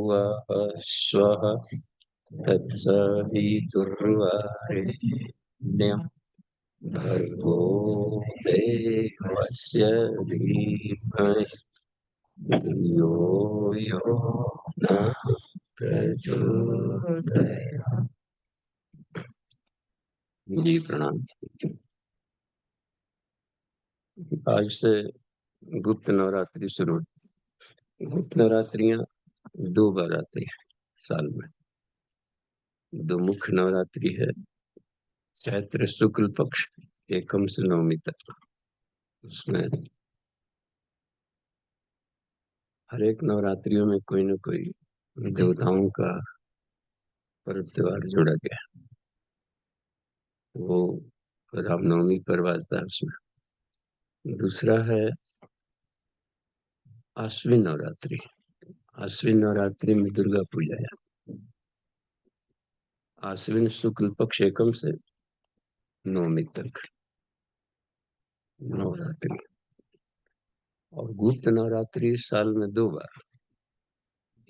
वः स्वः तत्सवितुर्वरेण्यं भर्गो देवस्य धीमहि धियो यो नः प्रचोदयात्। जी प्रणाम। आज से गुप्त नवरात्रि शुरू। गुप्त नवरात्रियां दो बार आती है साल में। दो मुख्य नवरात्रि है चैत्र शुक्ल पक्ष एकम से नवमी तक। उसमें हर एक नवरात्रियों में कोई न कोई देवताओं का पर्व त्योहार जोड़ा गया। वो रामनवमी पर्व आता है उसमें। दूसरा है आश्विन नवरात्रि। आश्विन नवरात्रि में दुर्गा पूजा है। आश्विन शुक्ल पक्ष एकम से नवमी तक नवरात्रि। और गुप्त नवरात्रि साल में दो बार।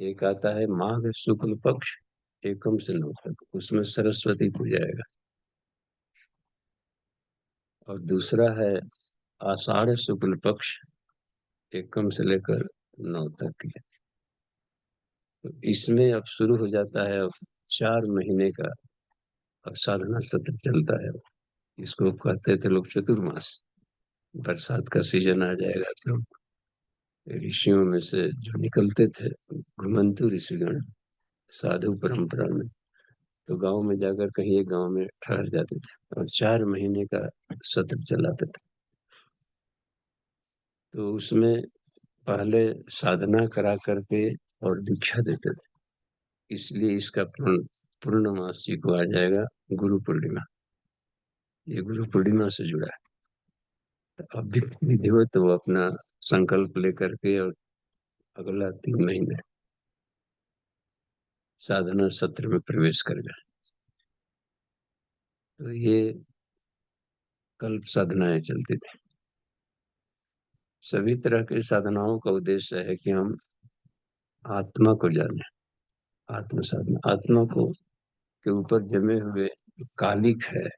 एक आता है माघ शुक्ल पक्ष एकम से नौ तक, उसमें सरस्वती पूजा आएगा। और दूसरा है आषाढ़ शुक्ल पक्ष एकम से लेकर नौ तक की। तो इसमें अब शुरू हो जाता है, अब 4 महीने का साधना सत्र चलता है। इसको कहते थे लोग चतुर्मास। बरसात का सीजन आ जाएगा तो ऋषियों में से जो निकलते थे घुमंतु ऋषिगण साधु परंपरा में, तो गांव में जाकर कहीं एक गांव में ठहर जाते थे और 4 महीने का सत्र चलाते थे। तो उसमें पहले साधना करा करके और दीक्षा देते थे। इसलिए इसका पूर्णमासी को आ जाएगा गुरु पूर्णिमा। ये गुरु पूर्णिमा से जुड़ा है। तो अब भी विधिवत तो वो अपना संकल्प लेकर के और अगला 3 महीने साधना सत्र में प्रवेश कर गए। तो ये कल्प साधनाएं चलती थी। सभी तरह की साधनाओं का उद्देश्य है कि हम आत्मा को जाने। आत्म साधना, आत्मा को के ऊपर जमे हुए कालिक है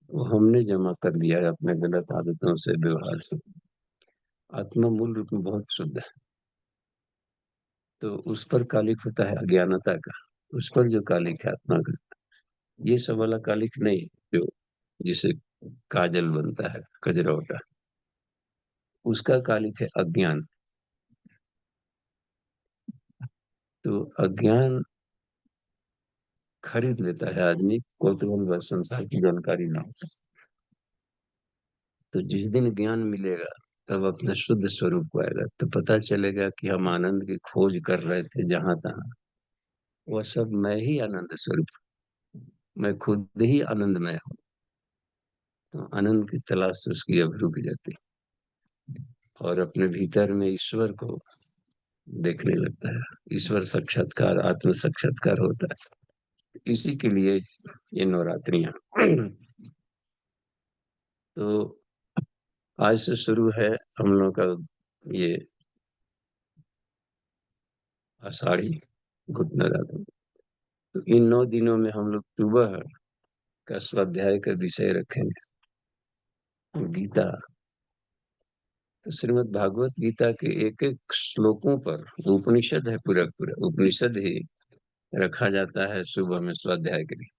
वो हमने जमा कर लिया है अपने गलत आदतों से, व्यवहार से। आत्मा मूल रूप में बहुत शुद्ध है। तो उस पर कालिक होता है अज्ञानता का। उस पर जो कालिक है आत्मा का, ये सब वाला कालिक नहीं जो जिसे काजल बनता है, कजरा होता है, उसका कालिक है अज्ञान। तो अज्ञान खरीद लेता है आदमी कौतूहल व संसार की जानकारी ना हो। तो जिस दिन ज्ञान मिलेगा तब अपना शुद्ध स्वरूप को आएगा, तो पता चलेगा कि हम आनंद की खोज कर रहे थे जहां तहां, वह सब मैं ही आनंद स्वरूप, मैं खुद ही आनंदमय हूँ। तो आनंद की तलाश से उसकी अब रुक जाती और अपने भीतर में ईश्वर को देखने लगता है। ईश्वर साक्षात्कार, आत्म साक्षात्कार होता है। इसी के लिए ये नवरात्रियां। तो आज से शुरू है हम लोग का ये आषाढ़ी गुप्त नवरात्रि। तो इन 9 दिनों में हम लोग सुबह का स्वाध्याय का विषय रखेंगे गीता। तो श्रीमद् भागवत गीता के एक एक श्लोकों पर, उपनिषद है, पूरा पूरा उपनिषद ही रखा जाता है सुबह में स्वाध्याय के लिए।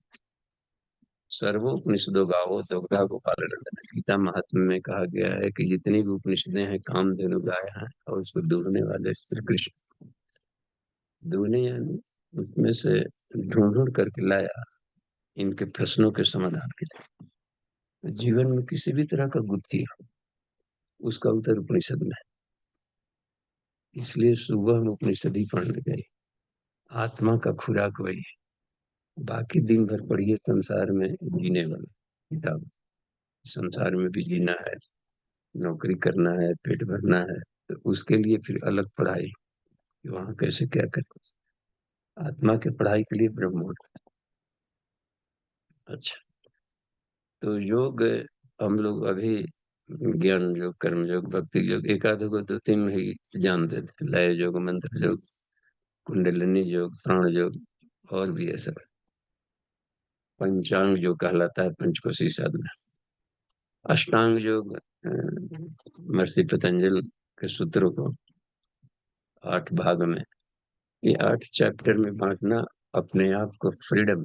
सर्वोपनिषदो गावो दोग्धा गोपालनंदन। गीता महात्म्य में कहा गया है कि जितनी भी उपनिषदें हैं कामधेनु गाय हैं और उसको दूहने वाले श्री कृष्ण। दूहने यानी उसमें से ढूंढ ढूंढ करके लाया इनके प्रश्नों के समाधान के लिए। तो जीवन में किसी भी तरह का गुत्थी हो, उसका उत्तर उपनिषद में। इसलिए सुबह में उपनिषद ही पढ़ने गए। आत्मा का खुराक वही है। बाकी दिन भर पढ़िए संसार में जीने वाला किताब। संसार में भी जीना है, नौकरी करना है, पेट भरना है, तो उसके लिए फिर अलग पढ़ाई कि वहां कैसे क्या करें। आत्मा के पढ़ाई के लिए ब्रह्मोत्तर। अच्छा, तो योग हम लोग अभी ज्ञान योग, कर्म योग, भक्ति योग, एक आध को 2-3 ही जानते थे। लय योग, मंत्र योग, कुंडलिनी योग, प्राण योग और भी है सब। पंचांग योग कहलाता है पंचकोशी साधना। अष्टांग योग महर्षि पतंजलि के सूत्रों को 8 भाग में, ये 8 चैप्टर में बांटना अपने आप को फ्रीडम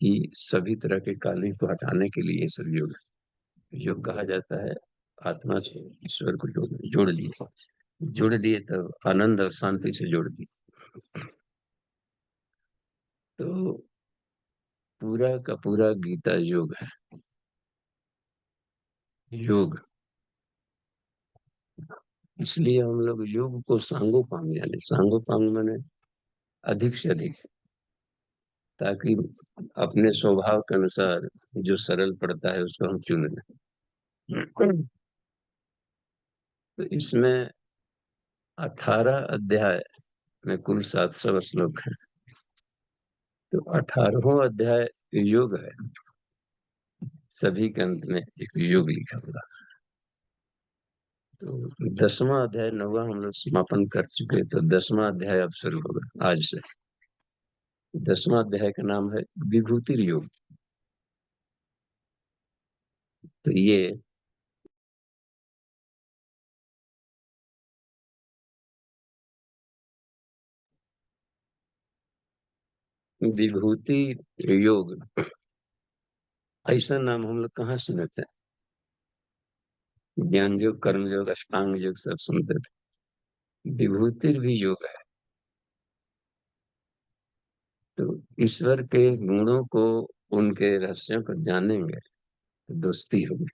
की सभी तरह के काली को हटाने के लिए सब योग योग कहा जाता है। आत्मा से ईश्वर को जोड़ दिए तो आनंद और शांति से जोड़ दिए। तो पूरा का पूरा गीता योग है। योग, इसलिए हम लोग योग को सांगोपांग यानी सांगोपांग माने अधिक से अधिक, ताकि अपने स्वभाव के अनुसार जो सरल पड़ता है उसको हम चुन लें। तो इसमें 18 अध्याय में कुल 700 श्लोक है। तो 18वां अध्याय योग है। सभी के अंत में एक योग लिखा होगा। तो 10वां अध्याय 9वां हम लोग समापन कर चुके, तो 10वां अध्याय अब शुरू होगा आज से। 10वां अध्याय का नाम है विभूति योग। तो ये विभूति योग, ऐसा नाम हम लोग कहाँ सुने थे? ज्ञान योग, कर्म योग, अष्टांग योग सब सुनते थे। विभूति भी योग है। तो ईश्वर के गुणों को, उनके रहस्यों को जानेंगे तो दोस्ती होगी।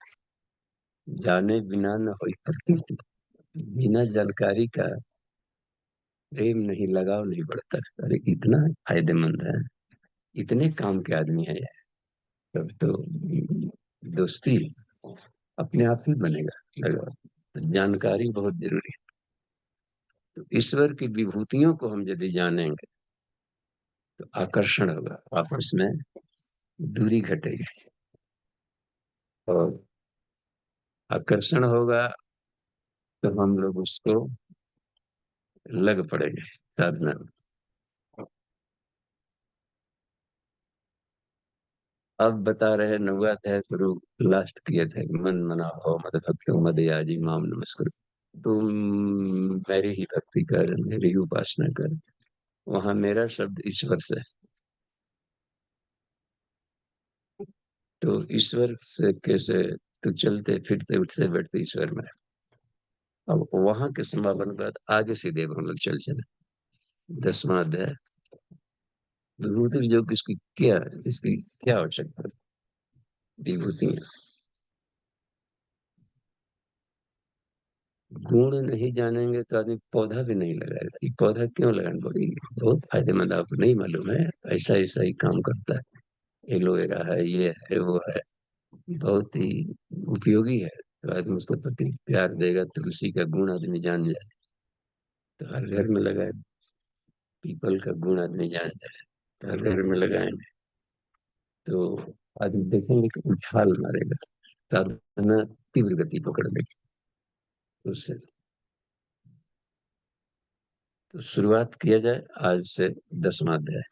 जाने बिना न होई प्रतीति। बिना जानकारी का प्रेम नहीं, लगाव नहीं बढ़ता। अरे इतना फायदेमंद है, इतने काम के आदमी है यार, तब तो दोस्ती अपने आप ही बनेगा लगाव। तो जानकारी बहुत जरूरी है। तो ईश्वर की विभूतियों को हम यदि जानेंगे तो आकर्षण होगा, आपस में दूरी घटेगी। और आकर्षण होगा तो हम लोग उसको लग पड़ेंगे साधना में। अब बता रहे 9वां अध्याय शुरू लास्ट किए थे, मन मना भाव मद भक्ति मद याजी माम नमस्कार। तुम मेरी ही भक्ति कर, मेरी ही उपासना कर। वहां मेरा शब्द ईश्वर से, तो ईश्वर से कैसे तो चलते फिरते उठते बैठते ईश्वर में। अब वहां के समापन के बाद आगे सीधे हम लोग चल चले 10वां अध्याय विभूति जो किसकी क्या, इसकी क्या आवश्यकता है? विभूति गुण नहीं जानेंगे तो आदमी पौधा भी नहीं लगाएगा। ये पौधा क्यों लगाना? बड़ी बहुत फायदेमंद, आपको नहीं मालूम है? ऐसा ऐसा ही काम करता है। एलोवेरा है, ये है, वो है, बहुत ही उपयोगी है। तो आदमी उसको प्रति प्यार देगा, तुलसी का गुण आदमी जान जाए तो हर घर में लगाए। पीपल का गुण आदमी जान जाए तो हर घर में लगाएंगे तो आदमी देखेंगे कि उछाल मारेगा, साधना तीव्र गति पकड़ लेगी उससे। तो शुरुआत किया जाए आज से 10वां अध्याय।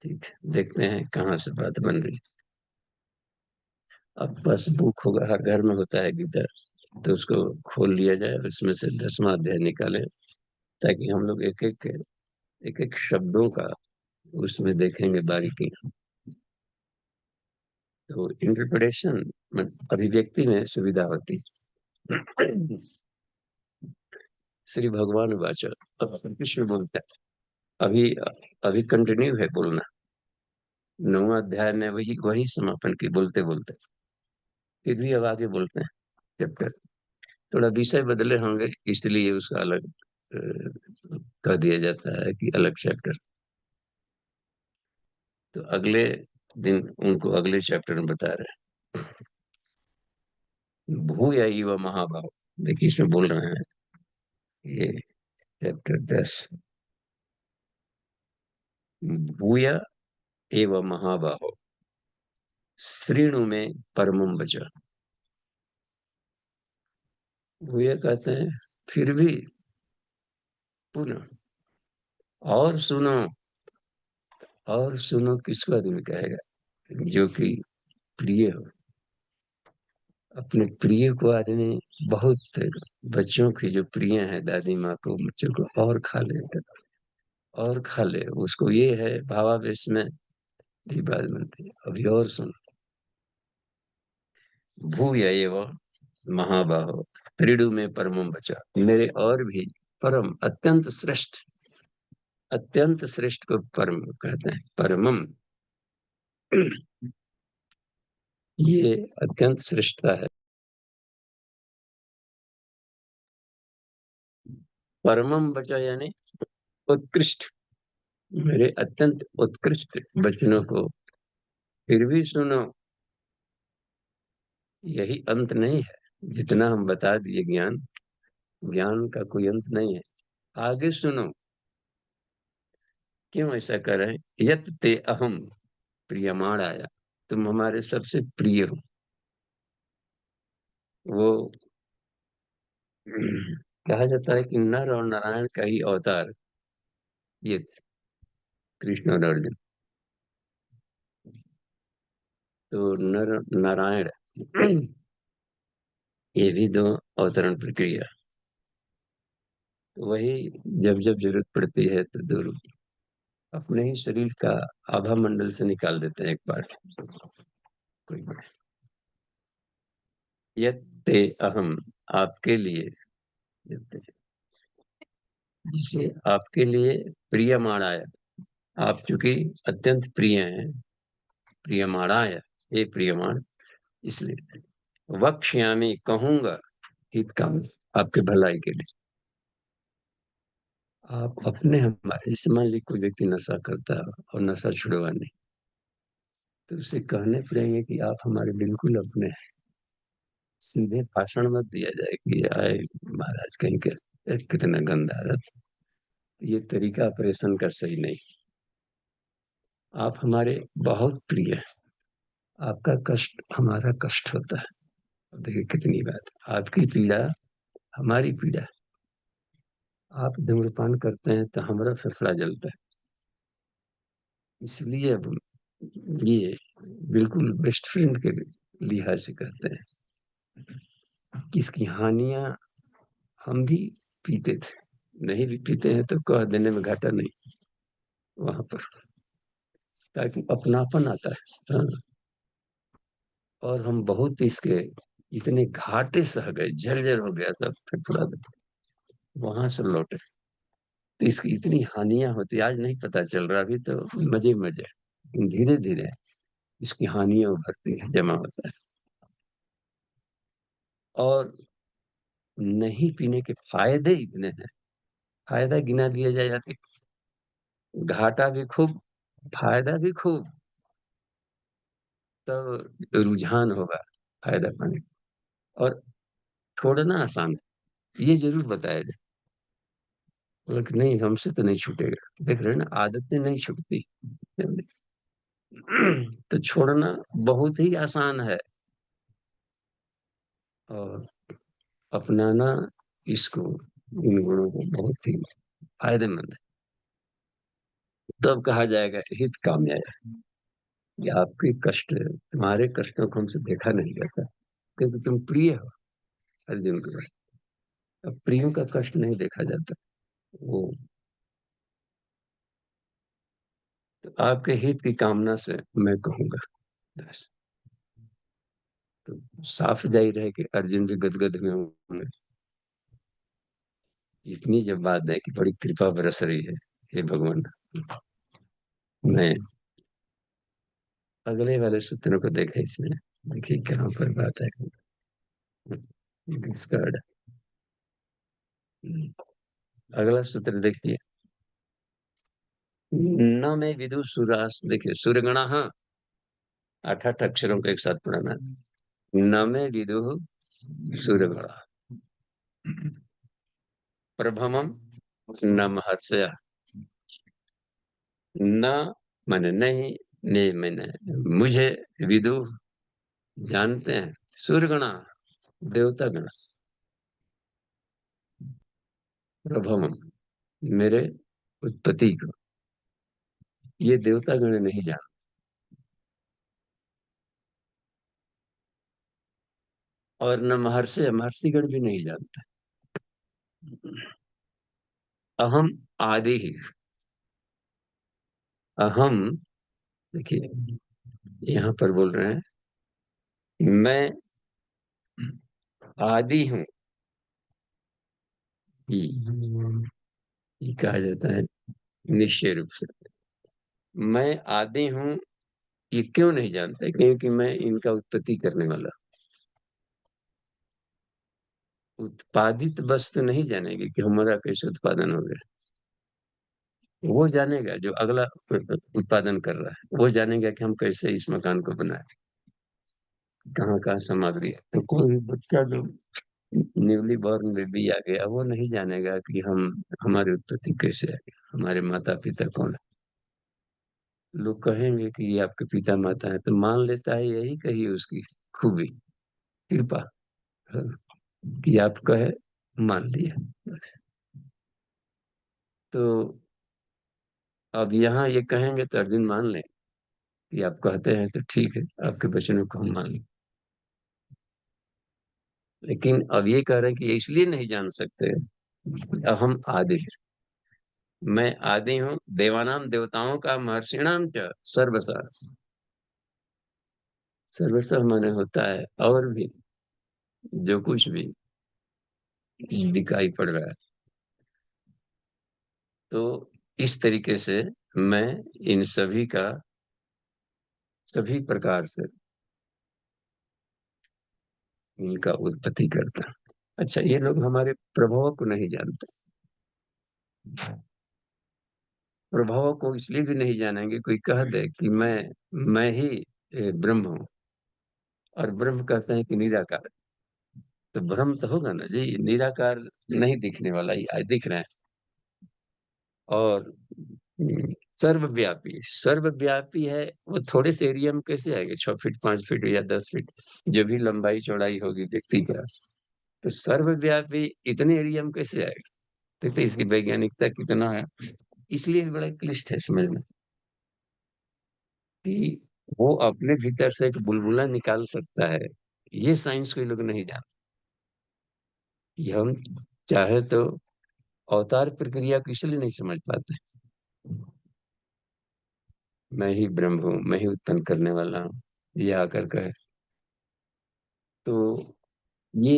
ठीक है, देखते हैं कहाँ से बात बन रही है। अब बस बुक होगा, हर घर में होता है गीता, तो उसको खोल लिया जाए, उसमें से 10वां अध्याय निकाले, ताकि हम लोग एक एक शब्दों का उसमें देखेंगे बारीकी। तो इंटरप्रिटेशन अभिव्यक्ति में सुविधा होती। श्री भगवान वाचक, अब श्री कृष्ण बोलता है। अभी अभी कंटिन्यू है बोलना। 9वां अध्याय में वही वही समापन की बोलते बोलते, फिर भी अब आगे बोलते हैं चैप्टर। थोड़ा विषय बदले होंगे, इसलिए उसका अलग कह दिया जाता है कि अलग चैप्टर। तो अगले दिन उनको अगले चैप्टर में बता रहे हैं। भूय एव महाभाव, देखिए इसमें बोल रहे हैं, ये चैप्टर 10। भूय एव महाबाहो श्रीणु में परमम वच। भूय कहते हैं फिर भी, पुनः, और सुनो, और सुनो किसको आदमी कहेगा? जो कि प्रिय हो। अपने प्रिय को आदमी बहुत, बच्चों की जो प्रिय है दादी माँ को, बच्चों को और खा लेता, और खा ले उसको। ये है भावावेश में भी बात बनती है। अभी और सुन। भूय एव महाबाहो त्रिडु में परमम बचा। मेरे और भी परम, अत्यंत श्रेष्ठ, अत्यंत श्रेष्ठ को परम कहते हैं, परमम। ये अत्यंत श्रेष्ठता है। परमम बचा यानी उत्कृष्ट। मेरे अत्यंत उत्कृष्ट वचनों को फिर भी सुनो। यही अंत नहीं है। जितना हम बता दिए ज्ञान, ज्ञान का कोई अंत नहीं है। आगे सुनो। क्यों ऐसा कर रहे हैं? यत ते अहम प्रियमाण आया। तुम हमारे सबसे प्रिय हो। वो कहा जाता है कि नर और नारायण का ही अवतार ये थे, कृष्ण और अर्जुन। तो नर नारायण ये भी दो अवतरण प्रक्रिया। तो वही जब जब जरूरत पड़ती है तो दूर अपने ही शरीर का आभा मंडल से निकाल देते हैं एक बार। कोई यत ते अहम, आपके लिए, जिसे आपके लिए प्रियमाणाय, आप चूंकि अत्यंत प्रिय हैं, प्रियमाणाय, हे प्रियमाण, इसलिए वक्ष्यामि कहूंगा, हित काम, आपके भलाई के लिए। आप अपने हमारे, जैसे मान लीजिए कोई व्यक्ति नशा करता है और नशा छुड़वाने, तो उसे कहने पड़ेंगे कि आप हमारे बिल्कुल अपने हैं। सीधे भाषण मत दिया जाए कि आए महाराज कहीं के, कितना गंदा आदत। ये तरीका ऑपरेशन का सही नहीं। आप हमारे बहुत प्रिय हैं। आपका कष्ट हमारा कष्ट होता है। देखिए कितनी बात, आपकी पीड़ा हमारी पीड़ा। आप धूम्रपान करते हैं तो हमारा फेफड़ा जलता है। इसलिए अब ये बिल्कुल बेस्ट फ्रेंड के लिहाज से कहते हैं कि इसकी हानियां हम भी पीते थे, नहीं भी पीते हैं तो कह देने में घाटा नहीं वहां पर, ताकि अपनापन आता है। हाँ। और हम बहुत इसके इतने घाटे सह गए, झरझर हो गया सब, फेफड़ा वहां से लौटे। तो इसकी इतनी हानियां होती, आज नहीं पता चल रहा, अभी तो मजे मजे, लेकिन धीरे धीरे इसकी हानियां उभरती है, जमा होता है। और नहीं पीने के फायदे इतने हैं, फायदा गिना दिया जाए तो घाटा भी खूब, फायदा भी खूब। तब रुझान होगा फायदा पाने का। और छोड़ना आसान है, ये जरूर बताया जाए। बोला कि नहीं हमसे तो नहीं छूटेगा, देख रहे हैं ना, आदतें नहीं छूटती। तो छोड़ना बहुत ही आसान है, और अपनाना इसको, इन गुणों को बहुत ही फायदेमंद है। तब कहा जाएगा हित कामयाब, कि आपके कष्ट, तुम्हारे कष्टों को हमसे देखा नहीं जाता, क्योंकि तुम प्रिय हो अर्जुन के। अब प्रियों का कष्ट नहीं देखा जाता। वो तो आपके हित की कामना से मैं कहूंगा बस। तो साफ जाहिर है कि अर्जुन भी गदगद हुए होंगे। इतनी जब बात है कि बड़ी कृपा बरस रही है, हे भगवान। मैं अगले वाले सूत्रों को देखा इसमें, देखिए कहाँ पर बात है। Discard। अगला सूत्र देखिए। न में विदु सुरास, देखिए सूर्यगणा, हाँ, 8 अक्षरों को एक साथ पढ़ना है। न में विदु सूर्यगणा प्रभमम न महर्षय। न माने नहीं, ने मैंने, मुझे विदु जानते हैं, सूर्यगणा देवता गण, प्रभमम मेरे उत्पत्ति को ये देवतागण नहीं जानते। और न महर्षिगण भी नहीं जानते। अहम आदि ही। अहम, देखिए यहाँ पर बोल रहे हैं मैं आदि हूँ। ये कहा जाता है निश्चय रूप से। मैं आदि हूँ, ये क्यों नहीं जानते? क्योंकि मैं इनका उत्पत्ति करने वाला। उत्पादित वस्तु नहीं जानेगी कि हमारा कैसे उत्पादन हो गया। वो जानेगा जो अगला उत्पादन कर रहा है, वो जानेगा कि हम कैसे इस मकान को बनाए, कहाँ कहाँ सामग्री है। तो कोई भी बच्चा जो न्यूली बॉर्न बेबी आ गया, वो नहीं जानेगा कि हम हमारी उत्पत्ति कैसे आई, हमारे माता पिता कौन है। लोग कहेंगे कि ये आपके पिता माता है, तो मान लेता है यही कही उसकी खूबी, कृपा, हाँ, कि आप कहे मान लिया बस। तो अब यहाँ ये कहेंगे तो अर्जुन मान ले कि आप कहते हैं तो ठीक है, आपके वचनों को हम मान लें। लेकिन अब ये कह रहे हैं कि ये इसलिए नहीं जान सकते, हम आदि हैं। मैं आदि हूँ, देवानाम देवताओं का, महर्षिणाम च सर्वसा। सर्वसा माने होता है और भी जो कुछ भी दिखाई पड़ रहा है। तो इस तरीके से मैं इन सभी का सभी प्रकार से इनका उत्पत्ति करता। अच्छा, ये लोग हमारे प्रभाव को नहीं जानते। प्रभाव को इसलिए भी नहीं जानेंगे, कोई कह दे कि मैं ही ब्रह्म हूँ, और ब्रह्म कहते हैं कि निराकार। तो भ्रम तो होगा ना जी, निराकार नहीं दिखने वाला, ही आज दिख रहा है। और सर्वव्यापी, सर्वव्यापी है। वो थोड़े से एरिया में कैसे आएंगे, 6 फीट 5 फीट या 10 फीट, जो भी लंबाई चौड़ाई होगी व्यक्ति का। तो सर्वव्यापी इतने एरिया में कैसे आएगा? देखते इसकी वैज्ञानिकता कितना है। इसलिए बड़ा क्लिष्ट है समझना कि वो अपने भीतर से एक बुलबुला निकाल सकता है। ये साइंस कोई लोग नहीं जानते कि हम चाहे तो अवतार प्रक्रिया को इसलिए नहीं समझ पाते। मैं ही ब्रह्म हूँ, मैं ही उत्पन्न करने वाला हूँ, ये आकर कहे। तो ये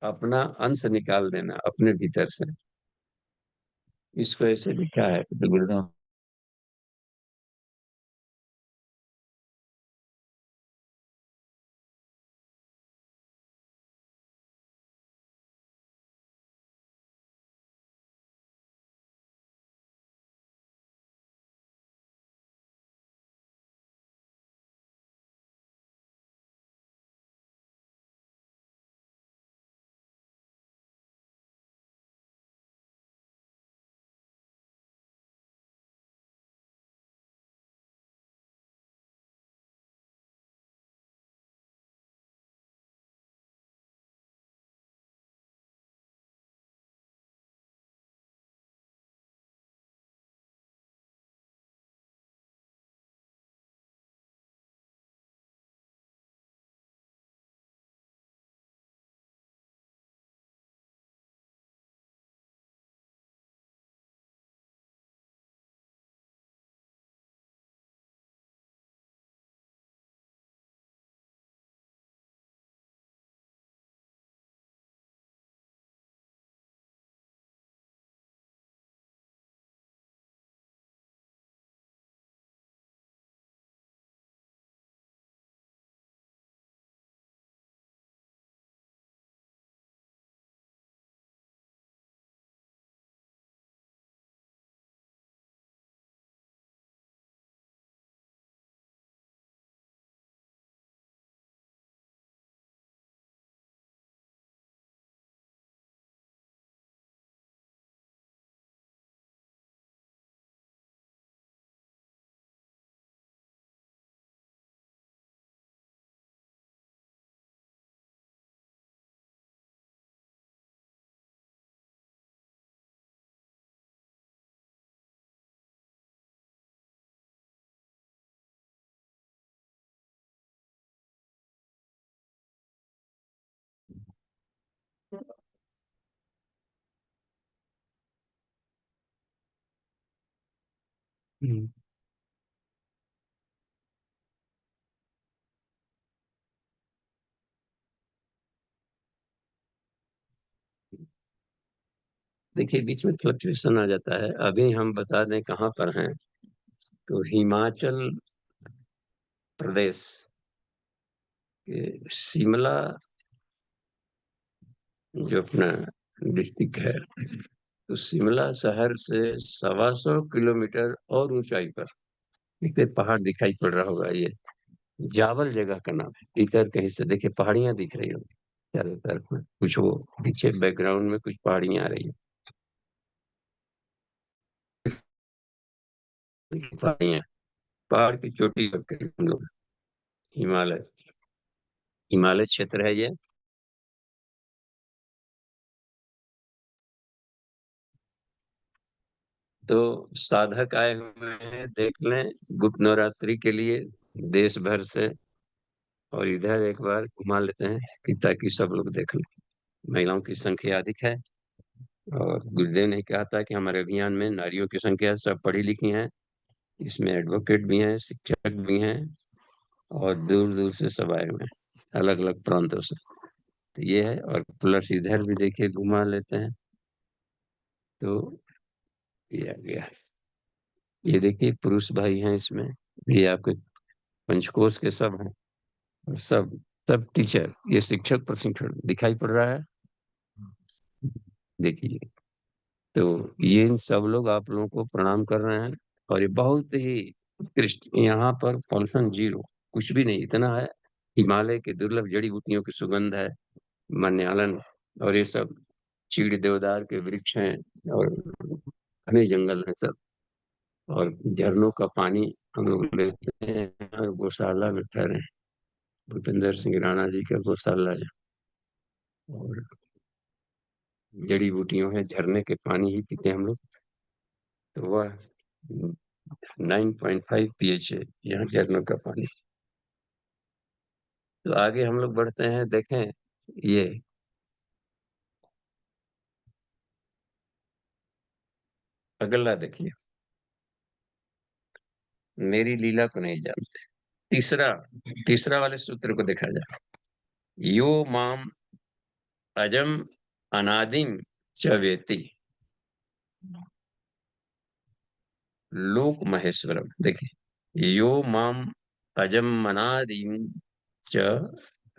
अपना अंश निकाल देना अपने भीतर से, इसको ऐसे लिखा है तो गुरुदेव हम्म। देखिए बीच में फ्लक्चुएशन आ जाता है। अभी हम बता दें कहाँ पर हैं, तो हिमाचल प्रदेश के शिमला जो अपना डिस्ट्रिक्ट है, तो शिमला शहर से 125 किलोमीटर और ऊंचाई पर एक पहाड़ दिखाई पड़ रहा होगा। ये जावल जगह का नाम है। इधर कहीं से देखिए पहाड़ियां दिख रही हो चारों तरफ में, कुछ वो पीछे बैकग्राउंड में कुछ पहाड़ियां आ रही है। पहाड़ियां, पहाड़ की चोटी पर कहीं हम लोग, हिमालय, हिमालय क्षेत्र है ये। तो साधक आए हुए हैं, देख लें, गुप्त नवरात्रि के लिए देश भर से। और इधर एक बार घुमा लेते हैं कि ताकि सब लोग देख लें। महिलाओं की संख्या अधिक है, और गुरुदेव ने कहा था कि हमारे अभियान में नारियों की संख्या सब पढ़ी लिखी हैं, इसमें एडवोकेट भी हैं, शिक्षक भी हैं, और दूर दूर से सब आए हुए हैं, अलग अलग प्रांतों से। तो ये है, और प्लस इधर भी देखिए घुमा लेते हैं। तो ये आ गया। ये देखिए पुरुष भाई हैं इसमें, ये आपके पंचकोश के सब हैं, और सब सब टीचर, ये शिक्षक प्रशिक्षण दिखाई पड़ रहा है। देखिए, तो ये इन सब लोग आप लोगों को प्रणाम कर रहे हैं। और ये बहुत ही उत्कृष्ट, यहाँ पर पॉल्यूशन जीरो, कुछ भी नहीं, इतना है। हिमालय के दुर्लभ जड़ी बूटियों की सुगंध है, मन्यालन, और ये सब चीड़ देवदार के वृक्ष हैं, और घने जंगल है सब। और झरनों का पानी हम लोग लेते हैं, और गौशाला में ठहरे हैं। भूपेंद्र सिंह राणा जी का गौशाला है। और जड़ी बूटियों है, झरने के पानी ही पीते हैं हम लोग। तो वह 9.5 pH है यहाँ झरनों का पानी। तो आगे हम लोग बढ़ते हैं, देखें ये अगला देखिए। मेरी लीला को नहीं जानते। तीसरा, तीसरा वाले सूत्र को देखा जाए। यो माम अजम अनादिम च वेति लोक महेश्वरम। देखिए, यो माम अजम अनादिम च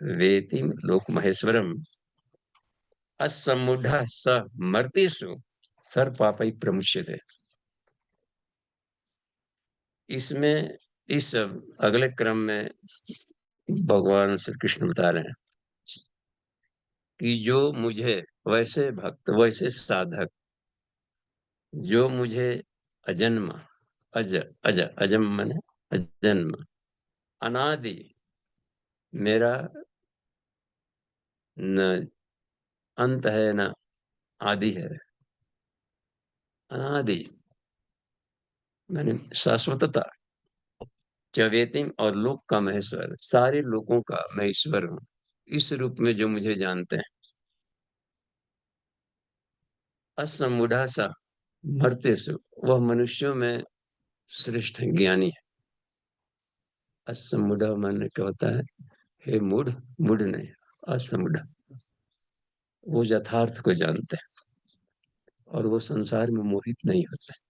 वेति लोक महेश्वरम असमुढ़ स मर्तेषु सर्व पापै प्रमुच्यते। इसमें, इस अगले क्रम में भगवान श्री कृष्ण बता रहे हैं कि जो मुझे, वैसे भक्त, वैसे साधक, जो मुझे अजन्म, अज अज अजम माने अजन्म, अनादि, मेरा न अंत है न आदि है, अनादि मैंने शाश्वतता, चवेतिम, और लोक का महेश्वर, सारे लोगों का मैं ईश्वर हूँ, इस रूप में जो मुझे जानते हैं। असमूढ़ा सा मरते से, वह मनुष्यों में श्रेष्ठ ज्ञानी है। असमूढ़ मन क्या होता है, हे मूढ़, मूढ़ नहीं, असमूढ़, वो यथार्थ को जानते हैं, और वो संसार में मोहित नहीं होते।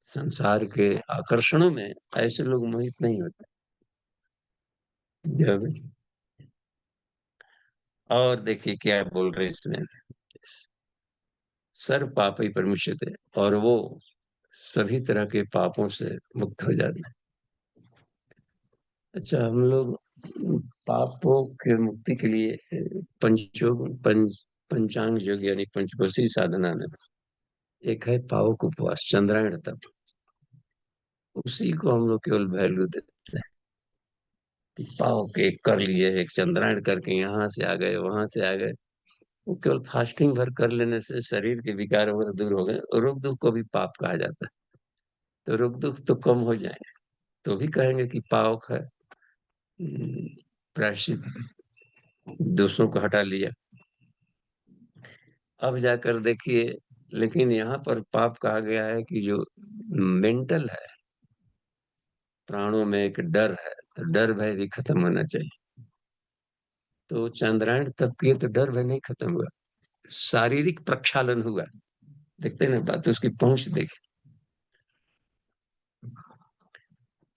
संसार के आकर्षणों में ऐसे लोग मोहित नहीं होते। जब, और देखिए क्या बोल रहे हैं इसमें, सर्व पाप ही परमुष्य थे, और वो सभी तरह के पापों से मुक्त हो जाते हैं। अच्छा, हम लोग पापों के मुक्ति के लिए पंचांग योग यानी पंचकोशी साधना में एक है पावक उपवास, चंद्रायण तप। उसी को हम लोग केवल वैल्यू देते हैं कि पाव के कर लिए, एक चंद्रायण करके यहाँ से आ गए, वहां से आ गए। वो केवल फास्टिंग भर कर लेने से शरीर के विकार वगैरह दूर हो गए, और रोग दुख को भी पाप कहा जाता है। तो रोग दुख तो कम हो जाएंगे, तो भी कहेंगे कि पावक है, प्रायश्चित, दोषों को हटा लिया। अब जाकर देखिए लेकिन यहाँ पर पाप कहा गया है कि जो मेंटल है, प्राणों में एक डर है, तो डर भय भी खत्म होना चाहिए। तो चंद्रायण तब किए तो डर भय नहीं खत्म हुआ, शारीरिक प्रक्षालन हुआ। देखते ना, बात उसकी पहुंच देख।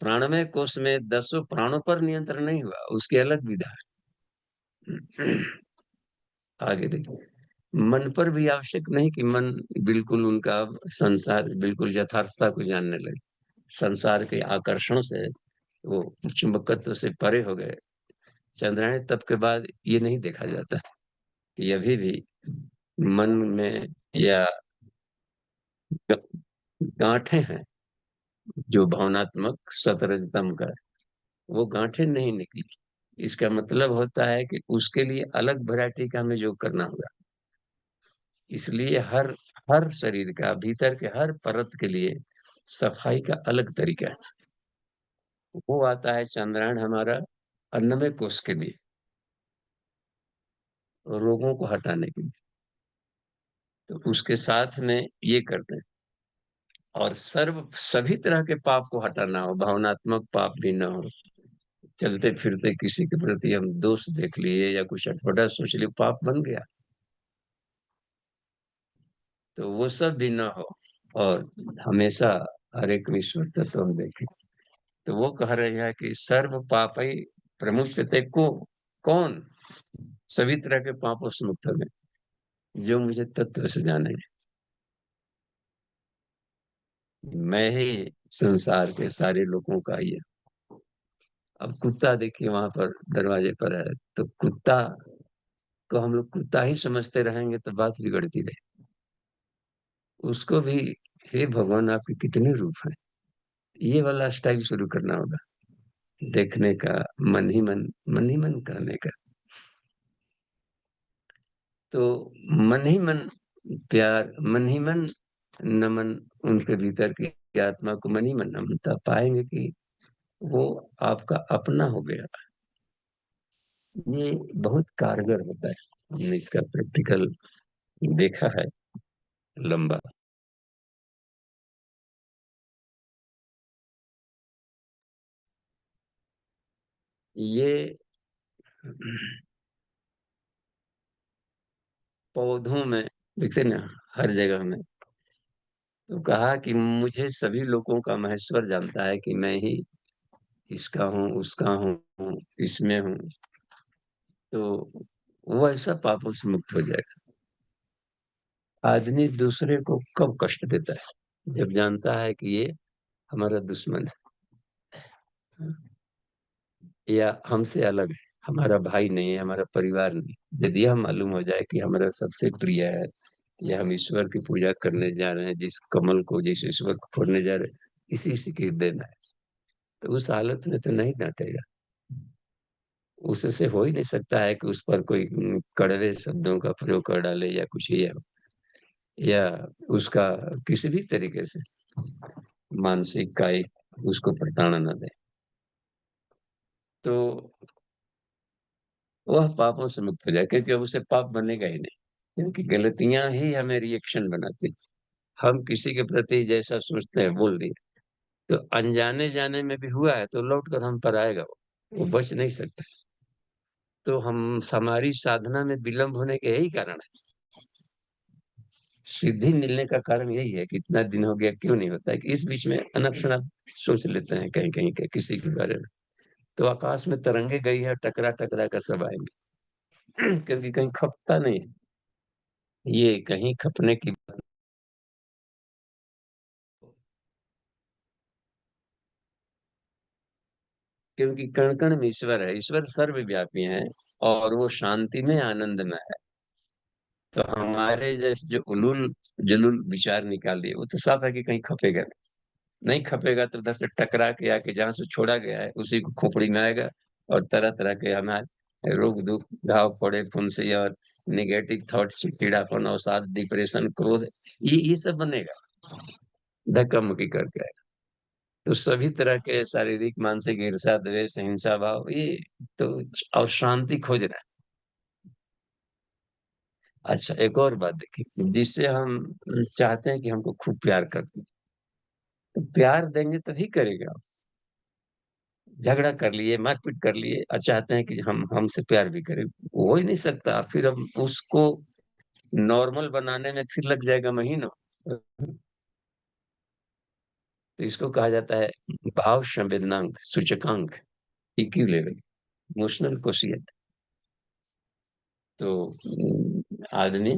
प्राणमय कोश में 10 प्राणों पर नियंत्रण नहीं हुआ, उसकी अलग विधा है। आगे देखिए, मन पर भी आवश्यक नहीं कि मन बिल्कुल उनका संसार बिल्कुल यथार्थता को जानने लगे, संसार के आकर्षण से वो चुंबकत्व से परे हो गए। चंद्रायण तप के बाद ये नहीं देखा जाता कि अभी भी मन में या गांठें हैं, जो भावनात्मक सतरजतम का, वो गांठें नहीं निकली। इसका मतलब होता है कि उसके लिए अलग वैरायटी का हमें योग करना होगा। इसलिए हर हर शरीर का भीतर के हर परत के लिए सफाई का अलग तरीका है। वो आता है चंद्रायण हमारा अन्नमय कोष के लिए, रोगों को हटाने के लिए, तो उसके साथ में ये करते हैं। और सभी तरह के पाप को हटाना हो, भावनात्मक पाप भी ना हो, चलते फिरते किसी के प्रति हम दोष देख लिए या कुछ अटपटा सोच लिए, पाप बन गया, तो वो सब भी ना हो। और हमेशा हर एक में ईश्वर तत्व हम देखें। तो वो कह रहे हैं कि सर्व पापई प्रमुख्यते को, कौन? सभी तरह के पापों से मुक्त हो गए जो मुझे तत्व से जाने। मैं ही संसार के सारे लोगों का ये। अब कुत्ता देखिए वहां पर दरवाजे पर है, तो कुत्ता को हम लोग कुत्ता ही समझते रहेंगे तो बात बिगड़ती रहे। उसको भी, हे भगवान आपके कितने रूप हैं, ये वाला स्टाइल शुरू करना होगा, देखने का, मन ही मन, मन ही मन करने का। तो मन ही मन प्यार, मन ही मन नमन, उनके भीतर की आत्मा को मन ही मन नमनता पाएंगे कि वो आपका अपना हो गया। ये बहुत कारगर होता है, हमने इसका प्रैक्टिकल देखा है लंबा। ये पौधों में दिखते ना, हर जगह में। तो कहा कि मुझे सभी लोगों का महेश्वर जानता है कि मैं ही इसका हूँ, उसका हूँ, इसमें हूँ। तो वो ऐसा पापों से मुक्त हो जाएगा। आदमी दूसरे को कब कष्ट देता है? जब जानता है कि ये हमारा दुश्मन है या हमसे अलग है, हमारा भाई नहीं है, हमारा परिवार नहीं। यदि यह मालूम हो जाए कि हमारा सबसे प्रिय है, या हम ईश्वर की पूजा करने जा रहे हैं, जिस कमल को, जिस ईश्वर को खोजने जा रहे हैं, इसी इसी की देन है, तो उस हालत में तो नहीं डांटेगा। उससे हो ही नहीं सकता है कि उस पर कोई कड़वे शब्दों का प्रयोग कर डाले या कुछ, या उसका किसी भी तरीके से मानसिक कायिक उसको प्रताड़ना दे। तो वह पापों से मुक्त हो जाए, क्योंकि अब उसे पाप बनेगा ही नहीं, क्योंकि गलतियां ही हमें रिएक्शन बनाती। हम किसी के प्रति जैसा सोचते हैं बोल दिए, तो अनजाने जाने में भी हुआ है तो लौट कर हम पर आएगा, वो बच नहीं सकता। तो हम, हमारी साधना में विलंब होने के यही कारण है। सिद्धि मिलने का कारण यही है कि इतना दिन हो गया क्यों नहीं होता है, कि इस बीच में अनप शनप सोच लेते हैं कहीं कहीं के किसी के बारे में। तो आकाश में तरंगे गई है, टकरा टकरा कर सब आएंगे। क्योंकि कहीं खपता नहीं है, ये कहीं खपने की। क्योंकि कण कण में ईश्वर है, ईश्वर सर्वव्यापी है, और वो शांति में, आनंद में है। तो हमारे जैसे जो उलूल जुलूल विचार निकाल दिए, वो तो साफ है कि कहीं खपेगा नहीं। नहीं खपेगा तो उधर से टकरा के आके जहां से छोड़ा गया है उसी को खोपड़ी में आएगा, और तरह तरह के हमारे रोग दुख, घाव फोड़े, फुंसी और निगेटिव थॉट, चिड़चिड़ापन, अवसाद, डिप्रेशन, क्रोध, ये सब बनेगा, धक्का मुक्की करके आएगा। तो सभी तरह के शारीरिक, मानसिक, ईर्ष्या, द्वेष, हिंसा भाव, ये तो, और शांति खोज रहा है। अच्छा, एक और बात देखिए, जिससे हम चाहते हैं कि हमको खूब प्यार कर दे, तो प्यार देंगे तभी करेगा। झगड़ा कर लिए, मारपीट कर लिए और चाहते हैं कि हम हमसे प्यार भी करें, हो ही नहीं सकता। फिर हम उसको नॉर्मल बनाने में फिर लग जाएगा महीनों। तो इसको कहा जाता है भाव संवेदनांक सूचकांक, ईक्यू लेवल, इमोशनल कोशिएंट। तो आदमी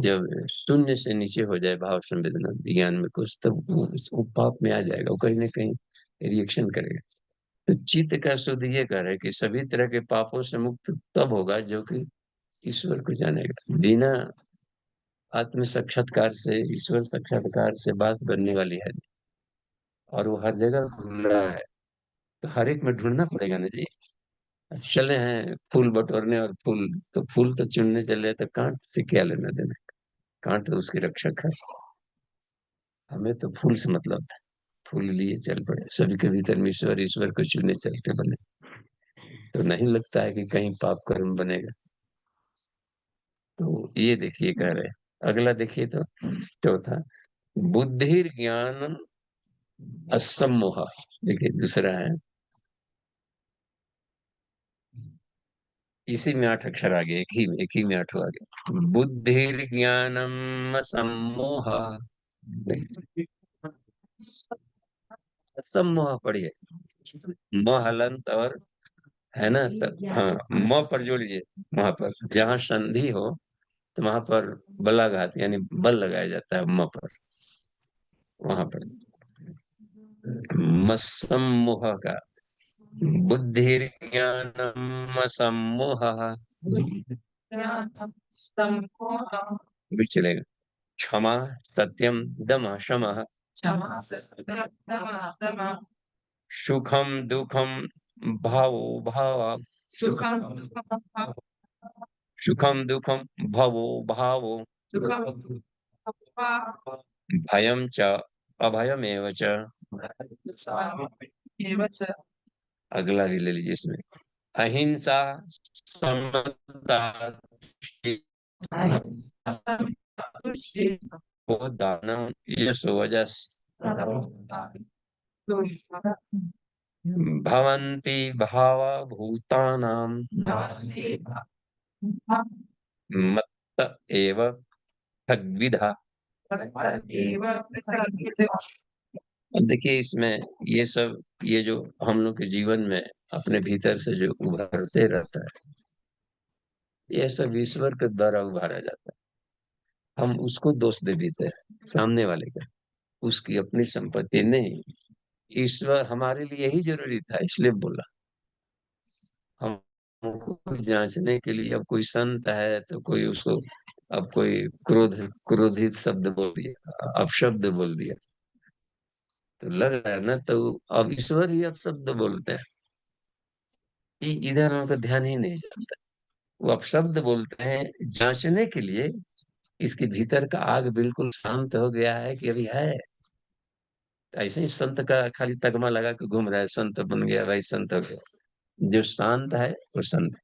जब शून्य से नीचे हो जाए भाव संवेदना विज्ञान में कुछ, तब वो पाप में आ जाएगा, वो कहीं ना कहीं रिएक्शन करेगा। तो चित्त का शुद्ध ये कह रहा है कि सभी तरह के पापों से मुक्त तब होगा जो कि ईश्वर को जानेगा। बिना आत्म साक्षात्कार से, ईश्वर साक्षात्कार से बात बनने वाली है। और वो हर जगह घूम रहा है, तो हर एक में ढूंढना पड़ेगा ना जी। चले हैं फूल बटोरने, और फूल तो फूल तो चुनने चले, तो कांट से क्या लेना देना। कांट तो उसके रक्षक है, हमें तो फूल से मतलब था। फूल लिए चल पड़े, सभी के भीतर में ईश्वर, ईश्वर को चुनने चलते बने। तो नहीं लगता है कि कहीं पाप कर्म बनेगा। तो ये देखिए कह रहे हैं। अगला देखिए तो चौथा, बुद्धि ज्ञान असम्मोह। देखिए दूसरा है, इसी में 8 अक्षर आ गए, एक ही में 8 आ गए। बुद्धि ज्ञानम सम्मोह। सम्मोह पढ़िए, म हलंत और है ना, हाँ, म पर जोड़िए। वहां पर जहाँ संधि हो, तो वहां पर बलाघात यानी बल लगाया जाता है म पर, वहां पर मसम्मोह का। बुद्धिर्ज्ञानम सम्मोह भी चलेगा। क्षमा सत्यम दम शमः। सुखम दुखम भावो भाव। सुखम दुखम भवो भावो। भयम च अभयमेव च। अगला भी ले लीजिए इसमें, अहिंसा समता वो दानम यशो वजस भवन्ति भावा भूतानाम मत्त एव तद्विधा। अब देखिए इसमें ये सब, ये जो हम लोग के जीवन में अपने भीतर से जो उभरते रहता है, ये सब ईश्वर के द्वारा उभारा जाता है। हम उसको दोष दे देते हैं, सामने वाले का, उसकी अपनी संपत्ति नहीं। ईश्वर हमारे लिए यही जरूरी था, इसलिए बोला। हम हमको जांचने के लिए, अब कोई संत है तो कोई उसको, अब कोई क्रोधित शब्द बोल दिया, अपशब्द बोल दिया, तो लग रहा है ना, तो अब ईश्वर ही अपशब्द बोलते हैं। इधर उनका ध्यान ही नहीं जाता। वो अपशब्द बोलते हैं जांचने के लिए, इसके भीतर का आग बिल्कुल शांत हो गया है कि अभी है। ऐसे ही संत का खाली तगमा लगा के घूम रहा है, संत बन गया भाई, संत हो गया। जो शांत है वो संत है।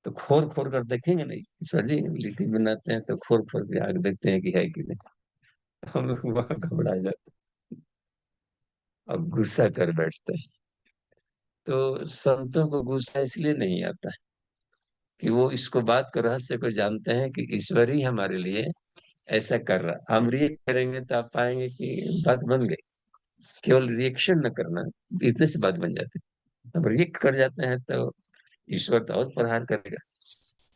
तो खोर खोर कर देखेंगे नहीं, ईश्वर जी लिट्टी बनाते हैं तो खोर खोर के आग देखते हैं कि है कि नहीं। हम लोग वहां घबरा जाते हैं और गुस्सा कर बैठते हैं। तो संतों को गुस्सा इसलिए नहीं आता है कि वो इसको, बात को, रहस्य को जानते हैं कि ईश्वर ही हमारे लिए ऐसा कर रहा। हम रिएक्ट करेंगे तो आप पाएंगे कि बात बन गई। केवल रिएक्शन न करना, इतने से बात बन जाती है। अब रिएक्ट कर जाते हैं तो ईश्वर तो और प्रहार करेगा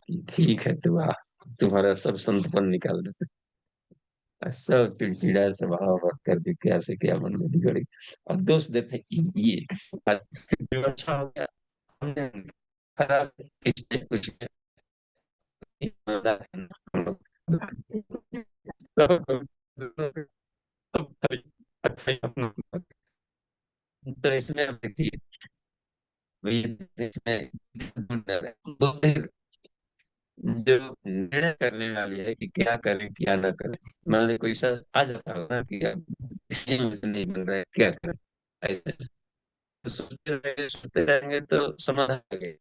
कि ठीक है, तो वाह, तुम्हारा सब संतपन निकाल देते हैं। सब चिड़चिड़ा स्वभाव और करके क्या से क्या मन में बिगड़ी, और दोष देते हैं कि ये आज जो अच्छा हो गया, हमने खराब इसने कुछ नहीं, मजाक है ना हम लोग। सब खाली अच्छा ही अपना। तो इसमें अब देखिए, इसमें जो निर्णय करने वाली है कि क्या करें क्या ना करें। मान ली कोई सा आ जाता है ना कि अब इसी में तो नहीं मिल रहा है, क्या करें। ऐसे तो सोचते रहेंगे तो समाधान आ गए।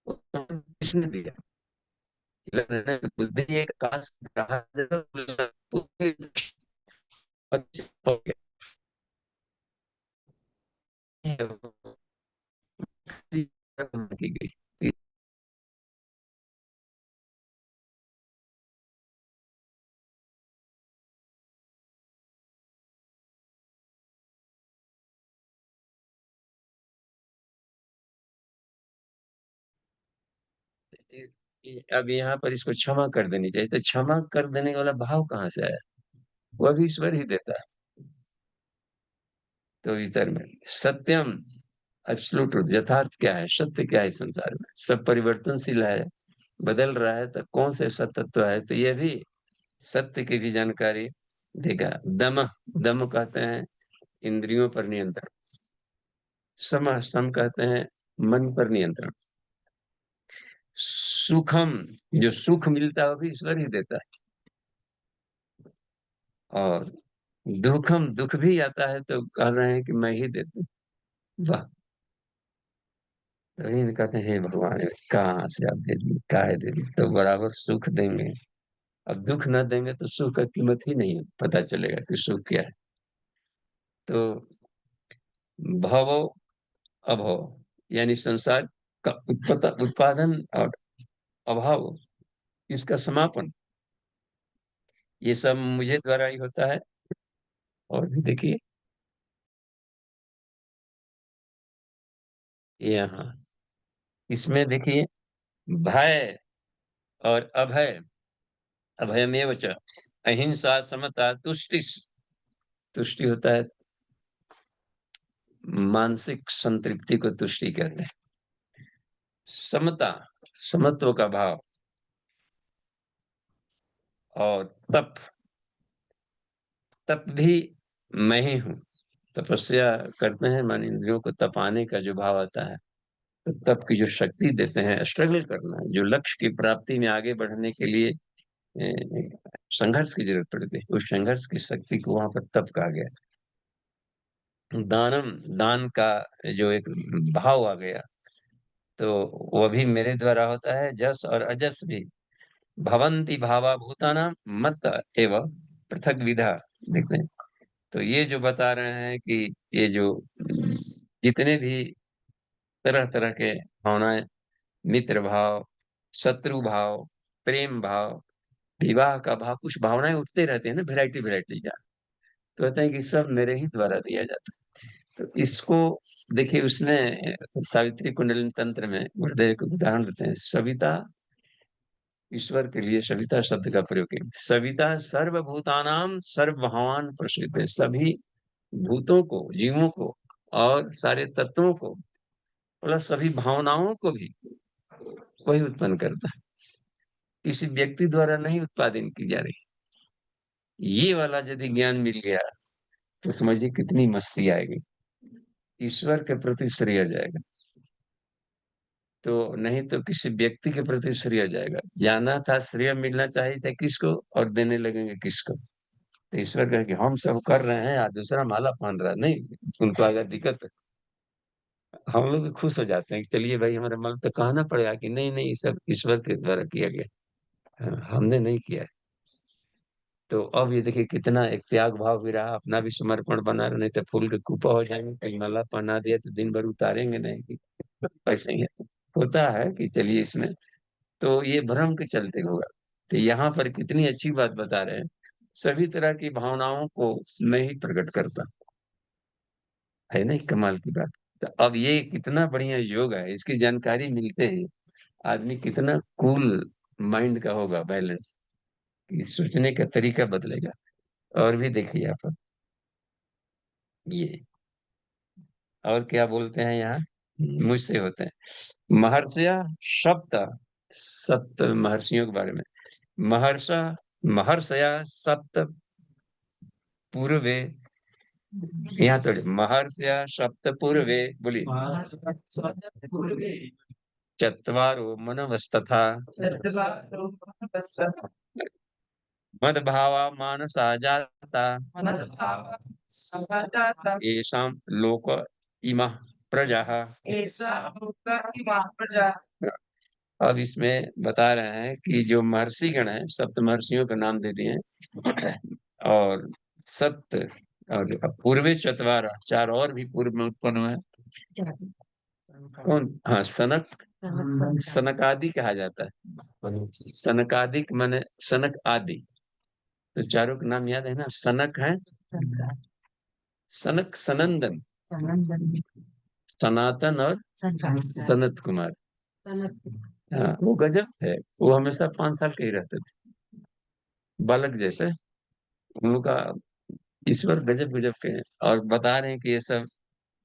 वो समाधान किसने दिया? बुद्धि एक काश कहा की गई। अब यहाँ पर इसको क्षमा कर देनी चाहिए, तो क्षमा कर देने वाला भाव कहाँ से आया? वह भी ईश्वर ही देता है। तो भीतर में सत्यम, एब्सोल्यूट ट्रुथ, यथार्थ क्या है, सत्य क्या है? संसार में सब परिवर्तनशील है, बदल रहा है, तो कौन से सतत्व है? तो ये भी सत्य की भी जानकारी देगा। दम, दम कहते हैं इंद्रियों पर नियंत्रण। सम, सम कहते हैं मन पर नियंत्रण। सुखम, जो सुख मिलता है वो भी ईश्वर ही देता है। और दुखम, दुख भी आता है तो कह रहे हैं कि मैं ही देता हूँ। वाह! तो इन कहते हैं, हे भगवान, कहाँ से आप दे दी, काहे दे दी? तो बराबर सुख देंगे। अब दुख न देंगे तो सुख का कीमत ही नहीं पता चलेगा कि सुख क्या है। तो भवो अभव, यानी संसार का उत्पादन और अभाव, इसका समापन, ये सब मुझे द्वारा ही होता है। और भी देखिए यहाँ, इसमें देखिए भय और अभय, अभयमेव च, अहिंसा, समता, तुष्टि। तुष्टि होता है मानसिक संतृप्ति को तुष्टि कहते हैं। समता, समत्व का भाव। और तप, तप भी मैं ही हूँ। तपस्या करते हैं, मन इंद्रियों को तपाने का जो भाव आता है, तो तप की जो शक्ति देते हैं, स्ट्रगल करना, जो लक्ष्य की प्राप्ति में आगे बढ़ने के लिए संघर्ष की जरूरत पड़ती है, उस संघर्ष की शक्ति को वहां पर तप कहा गया। दानम, दान का जो एक भाव आ गया, तो वह भी मेरे द्वारा होता है। जस और अजस भी भवंती भावा भूतानाम मत एवं पृथक विधा, देखते हैं। तो ये जो बता रहे हैं कि ये जो जितने भी तरह तरह के भावनाएं, मित्र भाव, शत्रु भाव, प्रेम भाव, विवाह का भाव, कुछ भावनाएं उठते रहते हैं ना, वैरायटी वैरायटी का। तो कहते हैं कि सब मेरे ही द्वारा दिया जाता है। तो इसको देखिए, उसमें सावित्री कुंडलिनी तंत्र में गुरुदेव को उदाहरण देते हैं। सविता, ईश्वर के लिए सविता शब्द का प्रयोग किया। सविता सर्वभूतानाम सर्वभावान प्रसूत है, सभी भूतों को, जीवों को और सारे तत्वों को, प्लस सभी भावनाओं को भी वही उत्पन्न करता है, किसी व्यक्ति द्वारा नहीं उत्पादन की जा रही। ये वाला यदि ज्ञान मिल गया तो समझिए कितनी मस्ती आएगी, ईश्वर के प्रति श्रेय जाएगा। तो नहीं तो किसी व्यक्ति के प्रति श्रेय जाएगा। जाना था, श्रेय मिलना चाहिए था किसको, और देने लगेंगे किसको? तो ईश्वर कहे कि हम सब कर रहे हैं, आज दूसरा माला पहन रहा है, नहीं, उनको अगर दिक्कत है, हम लोग भी खुश हो जाते हैं कि चलिए भाई, हमारे मन तो कहना पड़ेगा कि नहीं नहीं, सब ईश्वर के द्वारा किया गया, हमने नहीं किया है। तो अब ये देखिए कितना एक त्याग भाव भी रहा, अपना भी समर्पण बना रहा, नहीं तो फूल के कुपा हो जाएंगे, कहीं माला पहना दिया तो दिन भर उतारेंगे नहीं कि ऐसे ही है। होता है कि चलिए इसमें, तो ये भ्रम के चलते होगा। तो यहाँ पर कितनी अच्छी बात बता रहे हैं, सभी तरह की भावनाओं को मैं ही प्रकट करता हूं। है ना, कमाल की बात। तो अब ये कितना बढ़िया योग है, इसकी जानकारी मिलते ही आदमी कितना कूल माइंड का होगा, बैलेंस, कि सोचने का तरीका बदलेगा। और भी देखिए आप, ये और क्या बोलते हैं यहाँ, मुझसे होते हैं महर्षया सप्त, सप्त महर्षियों के बारे में। महर्ष, महर्षया सप्त पूर्वे, यहाँ तो महर्षया सप्त पूर्वे, बोलिए, चत्वारो मनवस्तथा मद्भावा मानसा जाता येषां लोक इमः प्रजाः। अब इसमें बता रहे हैं कि जो महर्षि गण है, सप्त महर्षियों का नाम दे दिए हैं। और सप्त और पूर्वे चतवार, चार और भी पूर्व में उत्पन्न हुए हैं। कौन? हाँ, सनक। सनकादि कहा जाता है। सनकादिक माने सनक आदि। तो चारों का नाम याद है ना? सनक है, सनक, सनंदन, सनातन और सनत कुमार। हाँ, वो गजब है। वो हमेशा 5 साल के ही रहते थे, बालक जैसे। उन लोग का ईश्वर गजब गजब के हैं। और बता रहे हैं कि ये सब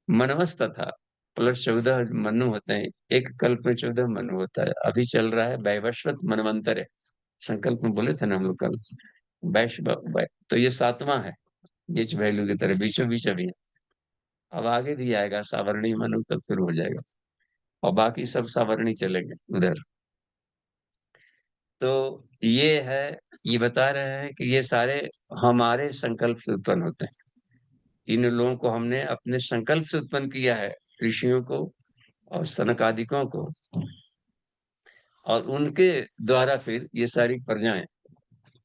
मनवस्त था, प्लस 14 मनु होते हैं। एक कल्प में 14 मनु होता है। अभी चल रहा है वैवस्वत मनवंतर है। संकल्प में बोले थे ना हम लोग कल, तो ये 7वां है। बीच वैल्यू की तरह बीचों बीच अभी है। अब आगे भी आएगा सावरणी मनु, तब फिर हो जाएगा। और बाकी सब सावरणी चलेंगे उधर। तो ये है, ये बता रहे हैं कि ये सारे हमारे संकल्प से उत्पन्न होते हैं। इन लोगों को हमने अपने संकल्प से उत्पन्न किया है, ऋषियों को और सनकादिकों को। और उनके द्वारा फिर ये सारी प्रजाएं,